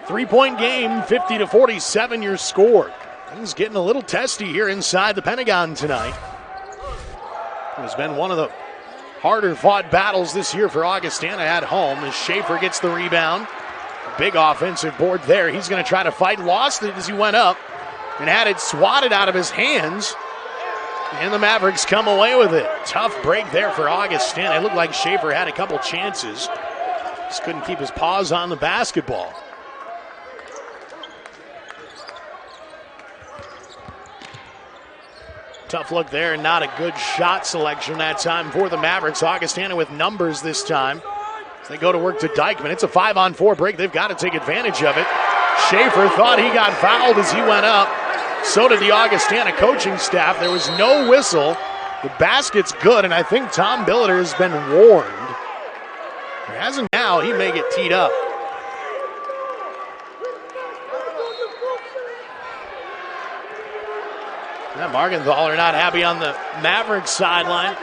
3-point game, 50-47 your score. Things getting a little testy here inside the Pentagon tonight. It has been one of the harder fought battles this year for Augustana at home as Schaefer gets the rebound. Big offensive board there. He's going to try to fight. Lost it as he went up and had it swatted out of his hands. And the Mavericks come away with it. Tough break there for Augustana. It looked like Schaefer had a couple chances. Just couldn't keep his paws on the basketball. Tough look there, not a good shot selection that time for the Mavericks. Augustana with numbers this time. As they go to work to Dykeman. It's a 5-on-4 break. They've got to take advantage of it. Schaefer thought he got fouled as he went up. So did the Augustana coaching staff. There was no whistle. The basket's good, and I think Tom Billiter has been warned. He hasn't now. He may get teed up. Yeah, Margenthaler not happy on the Mavericks sideline.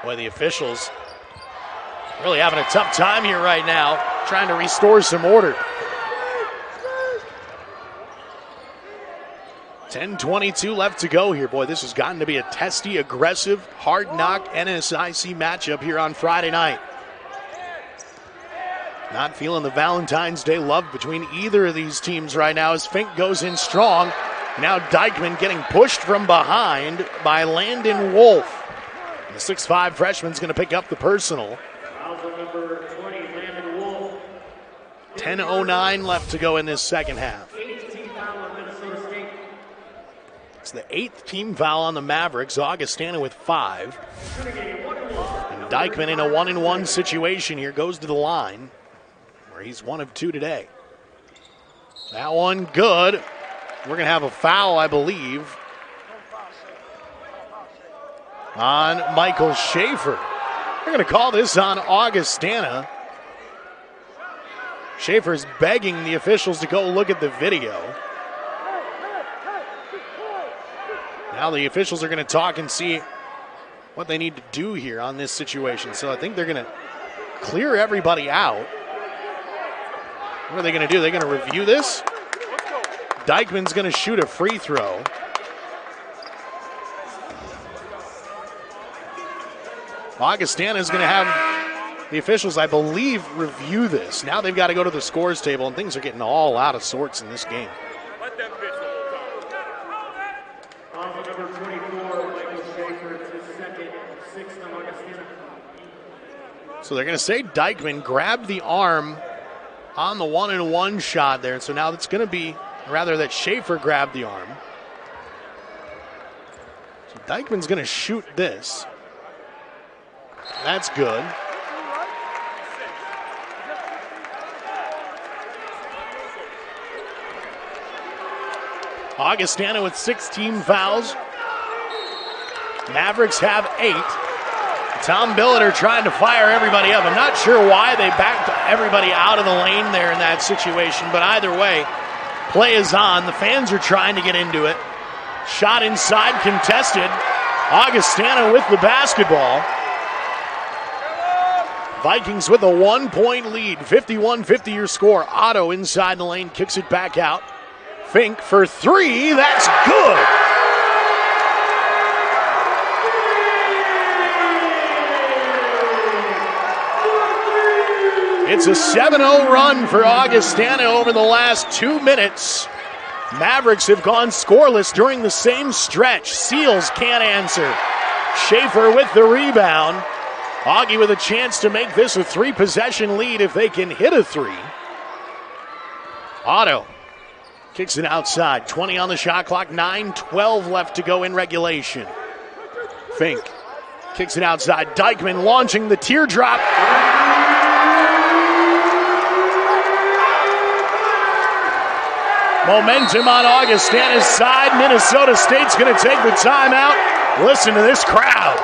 Boy, the officials really having a tough time here right now, trying to restore some order. 10:22 left to go here. Boy, this has gotten to be a testy, aggressive, hard-knock NSIC matchup here on Friday night. Not feeling the Valentine's Day love between either of these teams right now as Fink goes in strong. Now Dykeman getting pushed from behind by Landon Wolf. The 6'5 freshman's going to pick up the personal. Number 20, Landon Wolf. 10:09 left to go in this second half. 18th foul on Minnesota State. It's the 8th team foul on the Mavericks. Augustana with 5. And Dykeman in a 1-and-1 situation here goes to the line, where he's 1 of 2 today. That one good. We're going to have a foul, I believe, on Michael Schaefer. They're going to call this on Augustana. Schaefer's begging the officials to go look at the video. Now the officials are going to talk and see what they need to do here on this situation. So I think they're going to clear everybody out. What are they going to do? They're going to review this. Dykeman's going to shoot a free throw. Augustana is going to have the officials, I believe, review this. Now they've got to go to the scores table, and things are getting all out of sorts in this game. Number 24, Michael Schaefer, it's his second, 6th on Augustana. So they're going to say Dykeman grabbed the arm on the 1-and-1 shot there. So now it's going to be, rather, that Schaefer grabbed the arm. So Dykeman's going to shoot this. That's good. Augustana with 16 fouls. Mavericks have 8. Tom Billiter trying to fire everybody up. I'm not sure why they backed everybody out of the lane there in that situation, but either way, play is on. The fans are trying to get into it. Shot inside, contested. Augustana with the basketball. Vikings with a 1-point lead. 51-50 your score. Otto inside the lane, kicks it back out. Fink for 3. That's good. It's a 7-0 run for Augustana over the last 2 minutes. Mavericks have gone scoreless during the same stretch. Seals can't answer. Schaefer with the rebound. Augie with a chance to make this a 3-possession lead if they can hit a 3. Otto kicks it outside. 20 on the shot clock. 9:12 left to go in regulation. Fink kicks it outside. Dykeman launching the teardrop. Momentum on Augustana's side. Minnesota State's going to take the timeout. Listen to this crowd.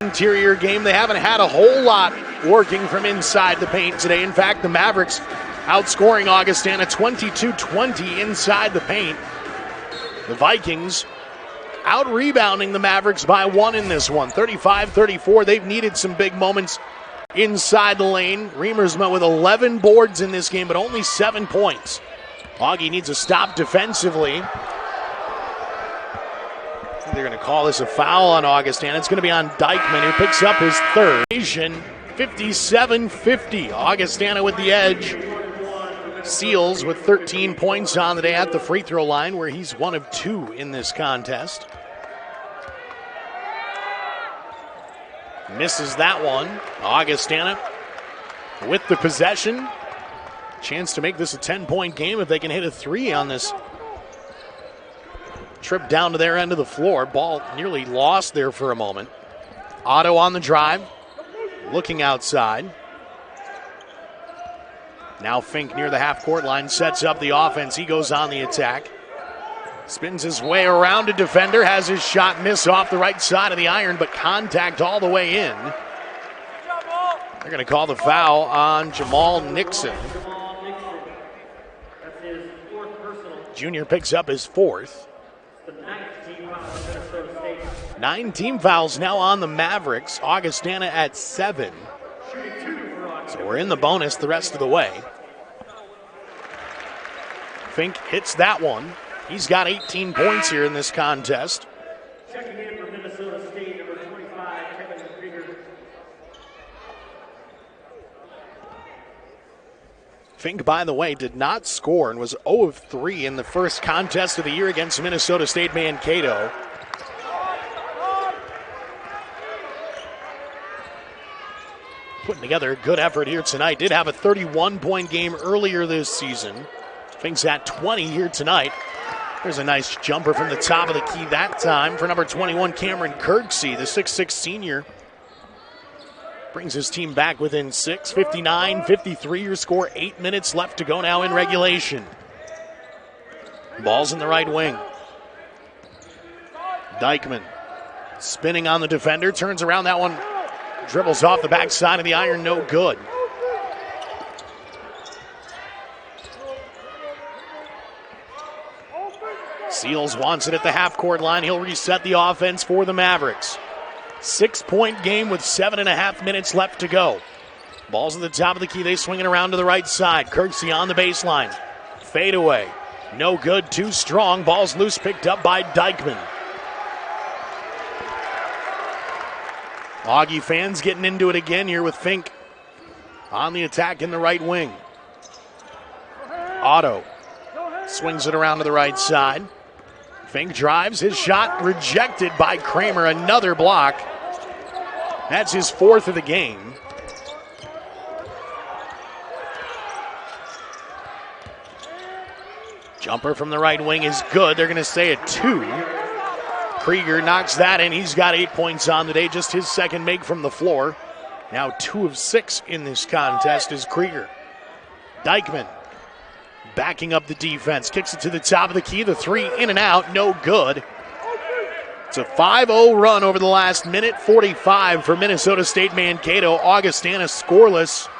Interior game, they haven't had a whole lot working from inside the paint today. In fact, the Mavericks outscoring Augustana 22-20 inside the paint. The Vikings out-rebounding the Mavericks by 1 in this one, 35-34. They've needed some big moments inside the lane. Remersma with 11 boards in this game, but only 7 points. Augie needs a stop defensively. They're going to call this a foul on Augustana. It's going to be on Dykeman, who picks up his third. 57-50. Augustana with the edge. Seals with 13 points on the day at the free throw line, where he's 1 of 2 in this contest. Misses that one. Augustana with the possession. Chance to make this a 10-point game if they can hit a 3 on this trip down to their end of the floor. Ball nearly lost there for a moment. Otto on the drive, looking outside. Now Fink near the half-court line, sets up the offense. He goes on the attack. Spins his way around a defender, has his shot miss off the right side of the iron, but contact all the way in. They're going to call the foul on Jamal Nixon. That's his 4th personal. Junior picks up his 4th. The 9th team foul for Minnesota State. 9 team fouls now on the Mavericks. Augustana at 7. So we're in the bonus the rest of the way. Fink hits that one. He's got 18 points here in this contest. Checking in for Minnesota State, number 25, Kevin Krieger. Fink, by the way, did not score and was 0 of 3 in the first contest of the year against Minnesota State Mankato. Putting together a good effort here tonight. Did have a 31-point game earlier this season. Fink's at 20 here tonight. There's a nice jumper from the top of the key that time for number 21, Cameron Kirksey, the 6'6 senior. Brings his team back within 6. 59-53 your score. 8 minutes left to go now in regulation. Ball's in the right wing. Dykeman spinning on the defender. Turns around that one. Dribbles off the backside of the iron. No good. Seals wants it at the half-court line. He'll reset the offense for the Mavericks. 6-point game with 7.5 minutes left to go. Ball's at the top of the key. They swing it around to the right side. Kirksey on the baseline. Fade away. No good. Too strong. Ball's loose. Picked up by Dykeman. Augie fans getting into it again here with Fink on the attack in the right wing. Otto swings it around to the right side. Fink drives, his shot rejected by Kramer, another block. That's his fourth of the game. Jumper from the right wing is good. They're going to stay at 2. Krieger knocks that in. He's got 8 points on the day, just his second make from the floor. Now 2 of 6 in this contest is Krieger. Dykeman backing up the defense, kicks it to the top of the key. The 3 in and out, no good. It's a 5-0 run over the last minute 45 for Minnesota State Mankato. Augustana scoreless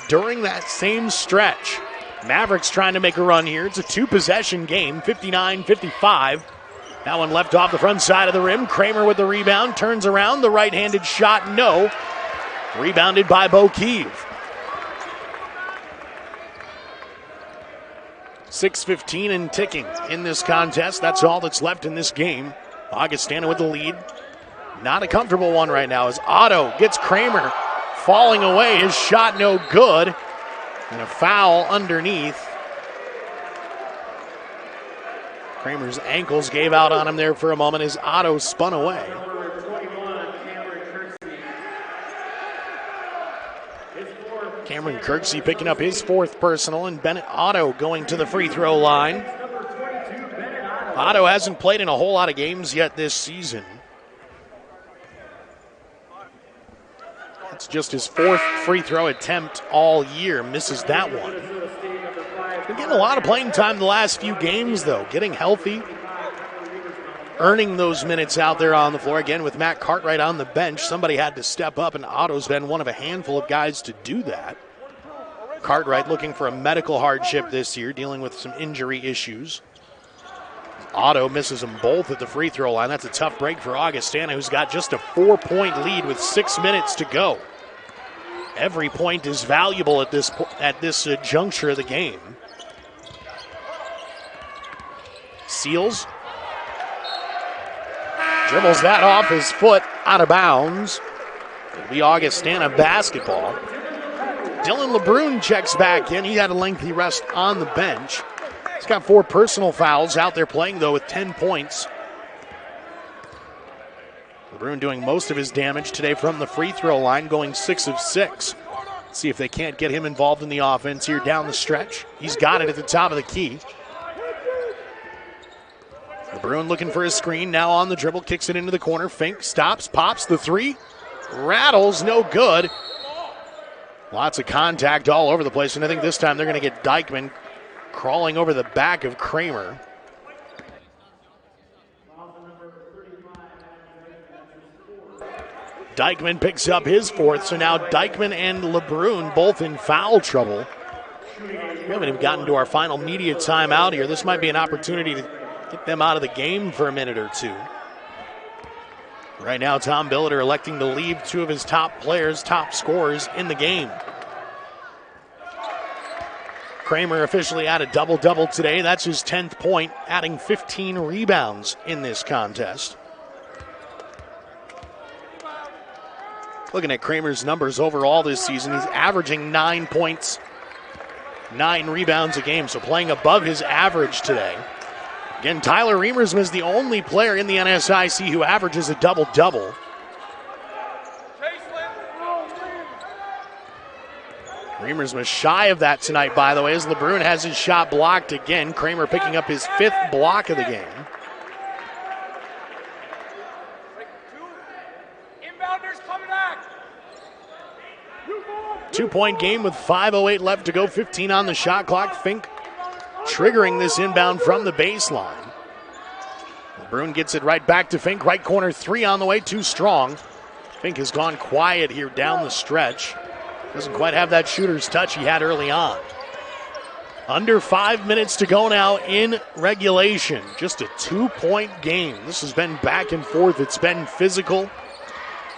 during that same stretch. Mavericks trying to make a run here. It's a 2-possession game, 59-55. That one left off the front side of the rim. Kramer with the rebound, turns around. The right-handed shot, no. Rebounded by Bokeev. 6:15 and ticking in this contest. That's all that's left in this game. Augustana with the lead. Not a comfortable one right now as Otto gets Kramer falling away. His shot no good. And a foul underneath. Kramer's ankles gave out on him there for a moment as Otto spun away. Cameron Kirksey picking up his 4th personal, and Bennett Otto going to the free throw line. Otto hasn't played in a whole lot of games yet this season. It's just his 4th free throw attempt all year. Misses that one. Been getting a lot of playing time the last few games, though. Getting healthy. Earning those minutes out there on the floor. Again, with Matt Cartwright on the bench, somebody had to step up, and Otto's been one of a handful of guys to do that. Cartwright looking for a medical hardship this year, dealing with some injury issues. Otto misses them both at the free throw line. That's a tough break for Augustana, who's got just a 4-point lead with 6 minutes to go. Every point is valuable at this juncture of the game. Seals. Dribbles that off his foot, out of bounds. It'll be Augustana basketball. Dylan LeBrun checks back in. He had a lengthy rest on the bench. He's got 4 personal fouls out there playing, though, with 10 points. LeBrun doing most of his damage today from the free throw line, going 6 of 6. Let's see if they can't get him involved in the offense here down the stretch. He's got it at the top of the key. LeBrun looking for his screen, now on the dribble, kicks it into the corner. Fink stops, pops the 3, rattles, no good. Lots of contact all over the place, and I think this time they're going to get Dykeman crawling over the back of Kramer. Dykeman picks up his 4th, so now Dykeman and LeBrun both in foul trouble. We haven't even gotten to our final media timeout here. This might be an opportunity to get them out of the game for a minute or 2. Right now, Tom Billiter electing to leave 2 of his top players, top scorers in the game. Kramer officially had a double-double today. That's his 10th point, adding 15 rebounds in this contest. Looking at Kramer's numbers overall this season, he's averaging 9 points, 9 rebounds a game, so playing above his average today. Again, Tyler Reimers was the only player in the NSIC who averages a double-double. Reimers was shy of that tonight, by the way, as LeBrun has his shot blocked again. Kramer picking up his 5th block of the game. Inbounders coming back. 2-point game with 5:08 left to go, 15 on the shot clock. Fink triggering this inbound from the baseline. LeBrun gets it right back to Fink. Right corner 3 on the way, too strong. Fink has gone quiet here down the stretch. Doesn't quite have that shooter's touch he had early on. Under 5 minutes to go now in regulation. Just a 2-point game. This has been back and forth. It's been physical.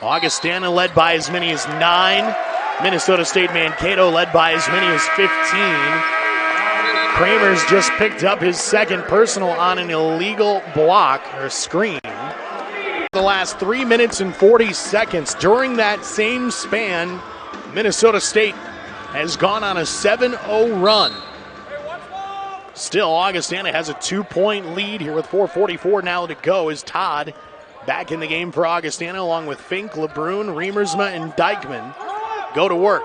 Augustana led by as many as 9. Minnesota State Mankato led by as many as 15. Kramer's just picked up his 2nd personal on an illegal block or screen. The last 3 minutes and 40 seconds. During that same span, Minnesota State has gone on a 7-0 run. Still, Augustana has a 2-point lead here with 4:44 now to go as Todd back in the game for Augustana along with Fink, LeBrun, Riemersma, and Dykeman go to work.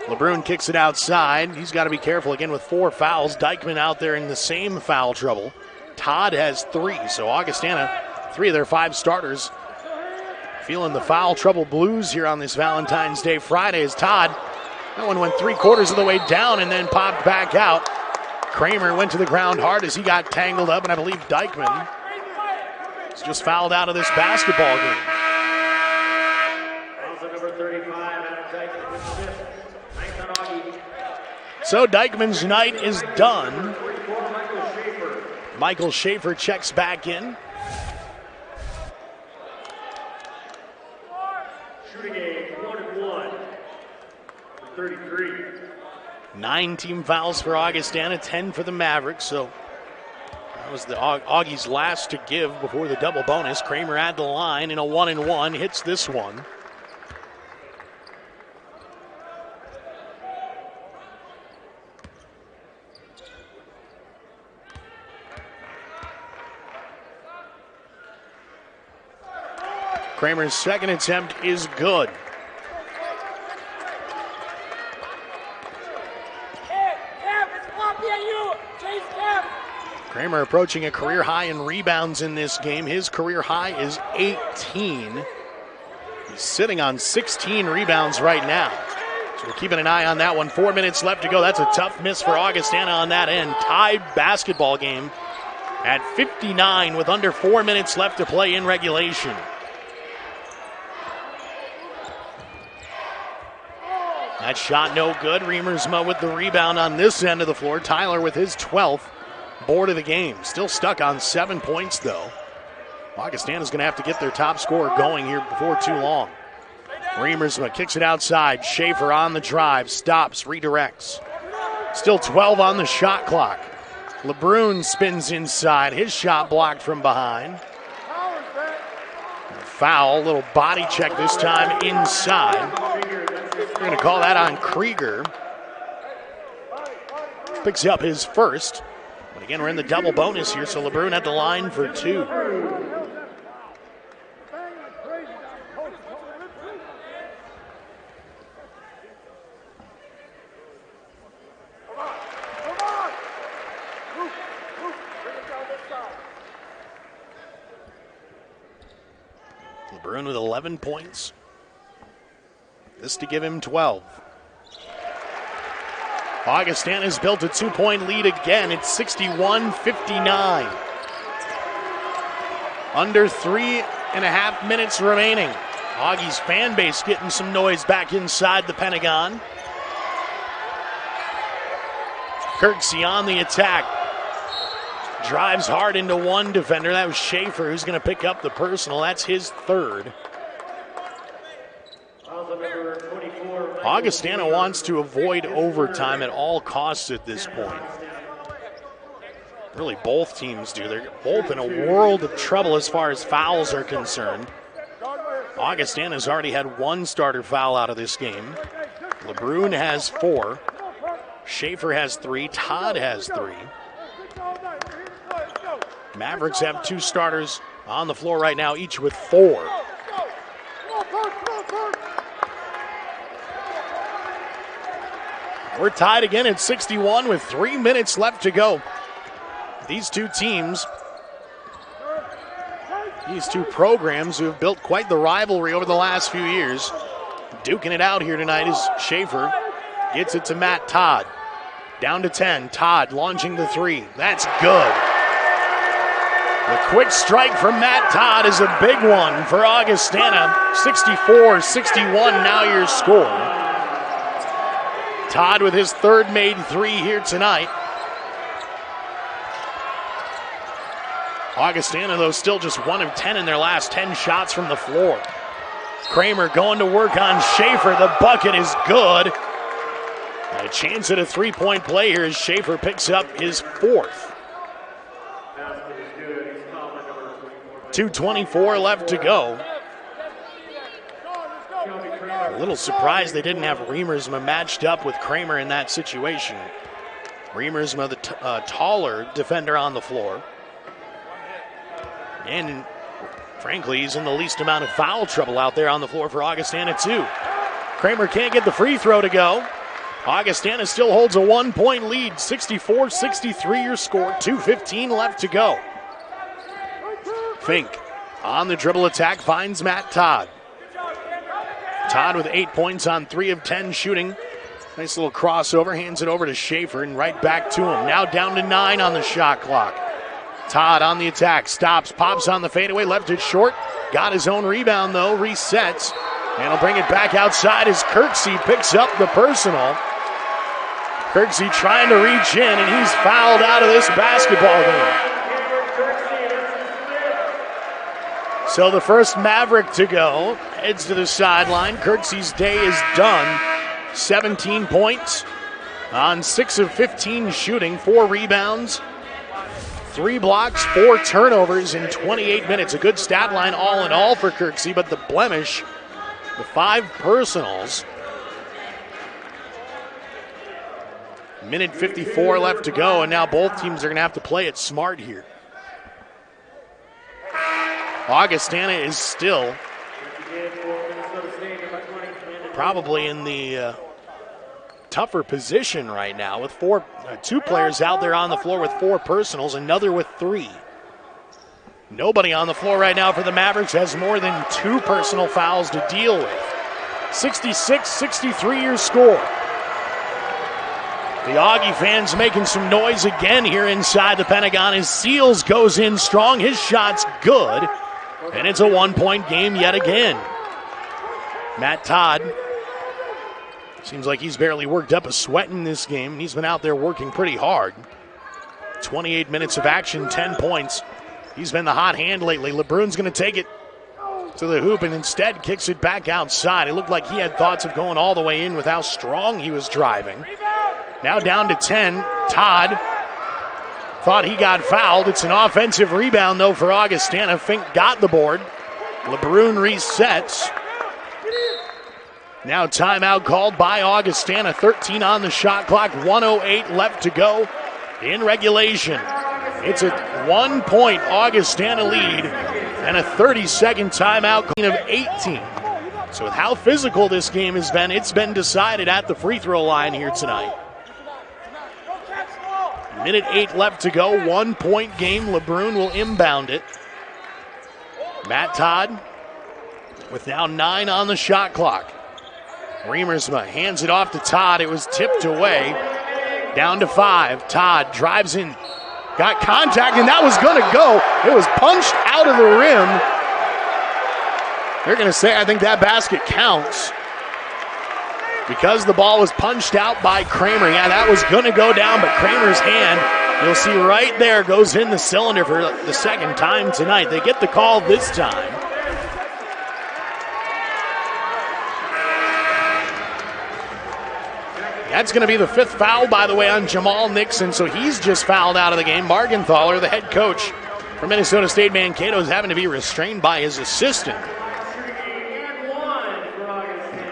LeBrun kicks it outside. He's got to be careful again with 4 fouls. Dykeman out there in the same foul trouble. Todd has 3, so Augustana, 3 of their 5 starters feeling the foul trouble blues here on this Valentine's Day Friday as Todd, that one went 3/4 of the way down and then popped back out. Kramer went to the ground hard as he got tangled up, and I believe Dykeman is just fouled out of this basketball game. Number 35, Adam Dykeman with 5th. Ninth on Augie. So Dykeman's night is done. Michael Schaefer checks back in. Shooting a 1-1. 33. 9 team fouls for Augustana, 10 for the Mavericks. So that was the Augie's last to give before the double bonus. Kramer at the line in a 1-and-1, hits this one. Kramer's second attempt is good. Kramer approaching a career high in rebounds in this game. His career high is 18. He's sitting on 16 rebounds right now. So we're keeping an eye on that one. 4 minutes left to go. That's a tough miss for Augustana on that end. Tied basketball game at 59 with under 4 minutes left to play in regulation. That shot no good. Riemersma with the rebound on this end of the floor. Tyler with his 12th board of the game. Still stuck on 7 points though. Augustana's going to have to get their top scorer going here before too long. Riemersma kicks it outside. Schaefer on the drive. Stops, redirects. Still 12 on the shot clock. LeBrun spins inside. His shot blocked from behind. Foul, little body check this time inside. We're going to call that on Krieger. Picks up his first. But again, we're in the double bonus here, so LeBrun at the line for 2. LeBrun with 11 points. This to give him 12. Augustana's built a 2-point lead again. It's 61-59. Under 3.5 minutes remaining. Augie's fan base getting some noise back inside the Pentagon. Kirksey on the attack. Drives hard into one defender. That was Schaefer who's going to pick up the personal. That's his 3rd. Augustana wants to avoid overtime at all costs at this point. Really, both teams do. They're both in a world of trouble as far as fouls are concerned. Augustana's already had 1 starter foul out of this game. LeBrun has 4. Schaefer has 3. Todd has 3. Mavericks have 2 starters on the floor right now, each with 4. We're tied again at 61 with 3 minutes left to go. These two teams, these two programs who have built quite the rivalry over the last few years, duking it out here tonight as Schaefer gets it to Matt Todd. Down to 10. Todd launching the 3. That's good. The quick strike from Matt Todd is a big one for Augustana. 64-61 now your score. Todd with his 3rd made 3 here tonight. Augustana, though, still just 1 of 10 in their last 10 shots from the floor. Kramer going to work on Schaefer. The bucket is good. And a chance at a 3-point play here as Schaefer picks up his 4th. 2:24 left to go. A little surprised they didn't have Riemersma matched up with Kramer in that situation. Remersma, the taller defender on the floor. And frankly, he's in the least amount of foul trouble out there on the floor for Augustana, too. Kramer can't get the free throw to go. Augustana still holds a 1-point lead, 64-63 your score, 2:15 left to go. Fink on the dribble attack finds Matt Todd. Todd with 8 points on 3 of 10 shooting. Nice little crossover, hands it over to Schaefer and right back to him. Now down to 9 on the shot clock. Todd on the attack, stops, pops on the fadeaway, left it short. Got his own rebound though, resets. And he'll bring it back outside as Kirksey picks up the personal. Kirksey trying to reach in, and he's fouled out of this basketball game. So the first Maverick to go heads to the sideline. Kirksey's day is done. 17 points on 6 of 15 shooting, 4 rebounds, 3 blocks, 4 turnovers in 28 minutes. A good stat line all in all for Kirksey, but the blemish, the 5 personals. Minute 54 left to go, and now both teams are going to have to play it smart here. Augustana is still probably in the tougher position right now with 2 players out there on the floor with 4 personals, another with 3. Nobody on the floor right now for the Mavericks has more than 2 personal fouls to deal with. 66-63 your score. The Augie fans making some noise again here inside the Pentagon as Seals goes in strong. His shot's good, and it's a 1-point game yet again. Matt Todd seems like he's barely worked up a sweat in this game, and he's been out there working pretty hard. 28 minutes of action, 10 points. He's been the hot hand lately. LeBrun's going to take it to the hoop and instead kicks it back outside. It looked like he had thoughts of going all the way in with how strong he was driving. Now down to 10. Todd thought he got fouled. It's an offensive rebound, though, for Augustana. Fink got the board. LeBrun resets. Now timeout called by Augustana. 13 on the shot clock. 1:08 left to go in regulation. It's a 1-point Augustana lead and a 30-second timeout of 18. So with how physical this game has been, it's been decided at the free throw line here tonight. Minute 8 left to go. 1-point game. LeBrun will inbound it. Matt Todd with now 9 on the shot clock. Remersma hands it off to Todd. It was tipped away. Down to 5. Todd drives in. Got contact, and that was going to go. It was punched out of the rim. They're going to say, I think that basket counts. Because the ball was punched out by Kramer. Yeah, that was going to go down, but Kramer's hand, you'll see right there, goes in the cylinder for the second time tonight. They get the call this time. That's going to be the 5th foul, by the way, on Jamal Nixon, so he's just fouled out of the game. Margenthaler, the head coach for Minnesota State Mankato, is having to be restrained by his assistant.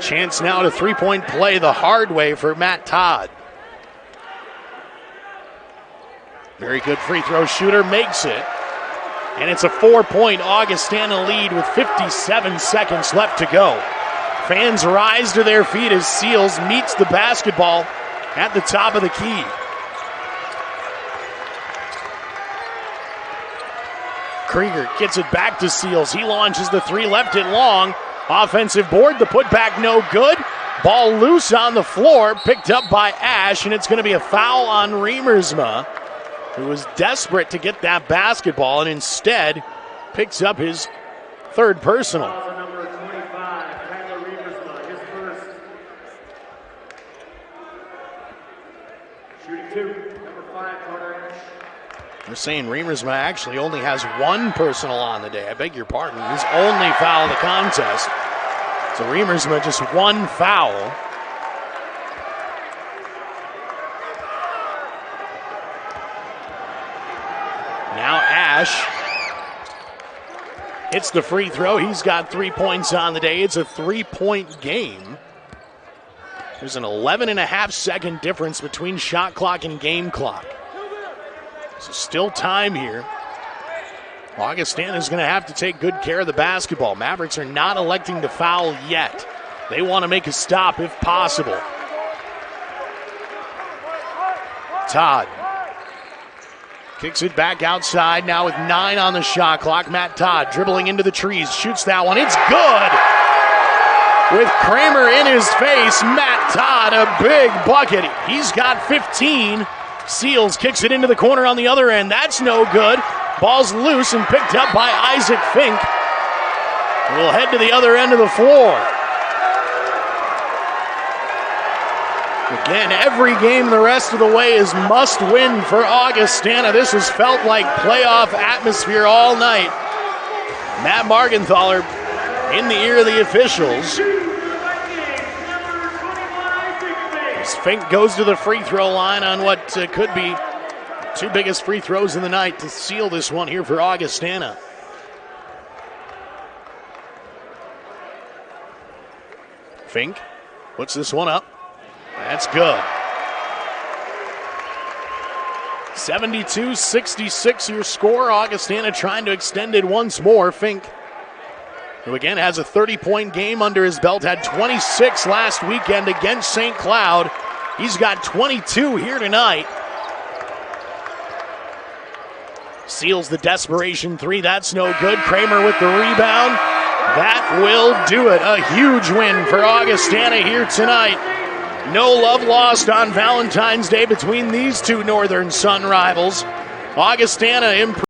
Chance now to 3-point play the hard way for Matt Todd. Very good free throw shooter, makes it. And it's a 4-point Augustana lead with 57 seconds left to go. Fans rise to their feet as Seals meets the basketball at the top of the key. Krieger gets it back to Seals. He launches the 3, left it long. Offensive board, the putback no good. Ball loose on the floor, picked up by Ash, and it's going to be a foul on Remersma, who was desperate to get that basketball and instead picks up his 3rd personal. They're saying Remersma actually only has 1 personal on the day. I beg your pardon. His only foul of the contest. So Remersma just 1 foul. Now Ash hits the free throw. He's got 3 points on the day. It's a 3-point game. There's an 11.5-second difference between shot clock and game clock. So still time here. Augustana is going to have to take good care of the basketball. Mavericks are not electing to foul yet. They want to make a stop if possible. Todd kicks it back outside now with 9 on the shot clock. Matt Todd dribbling into the trees, shoots that one. It's good. With Kramer in his face, Matt Todd, a big bucket. He's got 15. Seals kicks it into the corner on the other end. That's no good. Ball's loose and picked up by Isaac Fink. We'll head to the other end of the floor. Again, every game the rest of the way is must win for Augustana. This has felt like playoff atmosphere all night. Matt Margenthaler in the ear of the officials. As Fink goes to the free throw line on what could be 2 biggest free throws in the night to seal this one here for Augustana. Fink puts this one up. That's good. 72-66 your score. Augustana trying to extend it once more. Fink, who again has a 30-point game under his belt, had 26 last weekend against St. Cloud. He's got 22 here tonight. Seals the desperation 3. That's no good. Kramer with the rebound. That will do it. A huge win for Augustana here tonight. No love lost on Valentine's Day between these two Northern Sun rivals. Augustana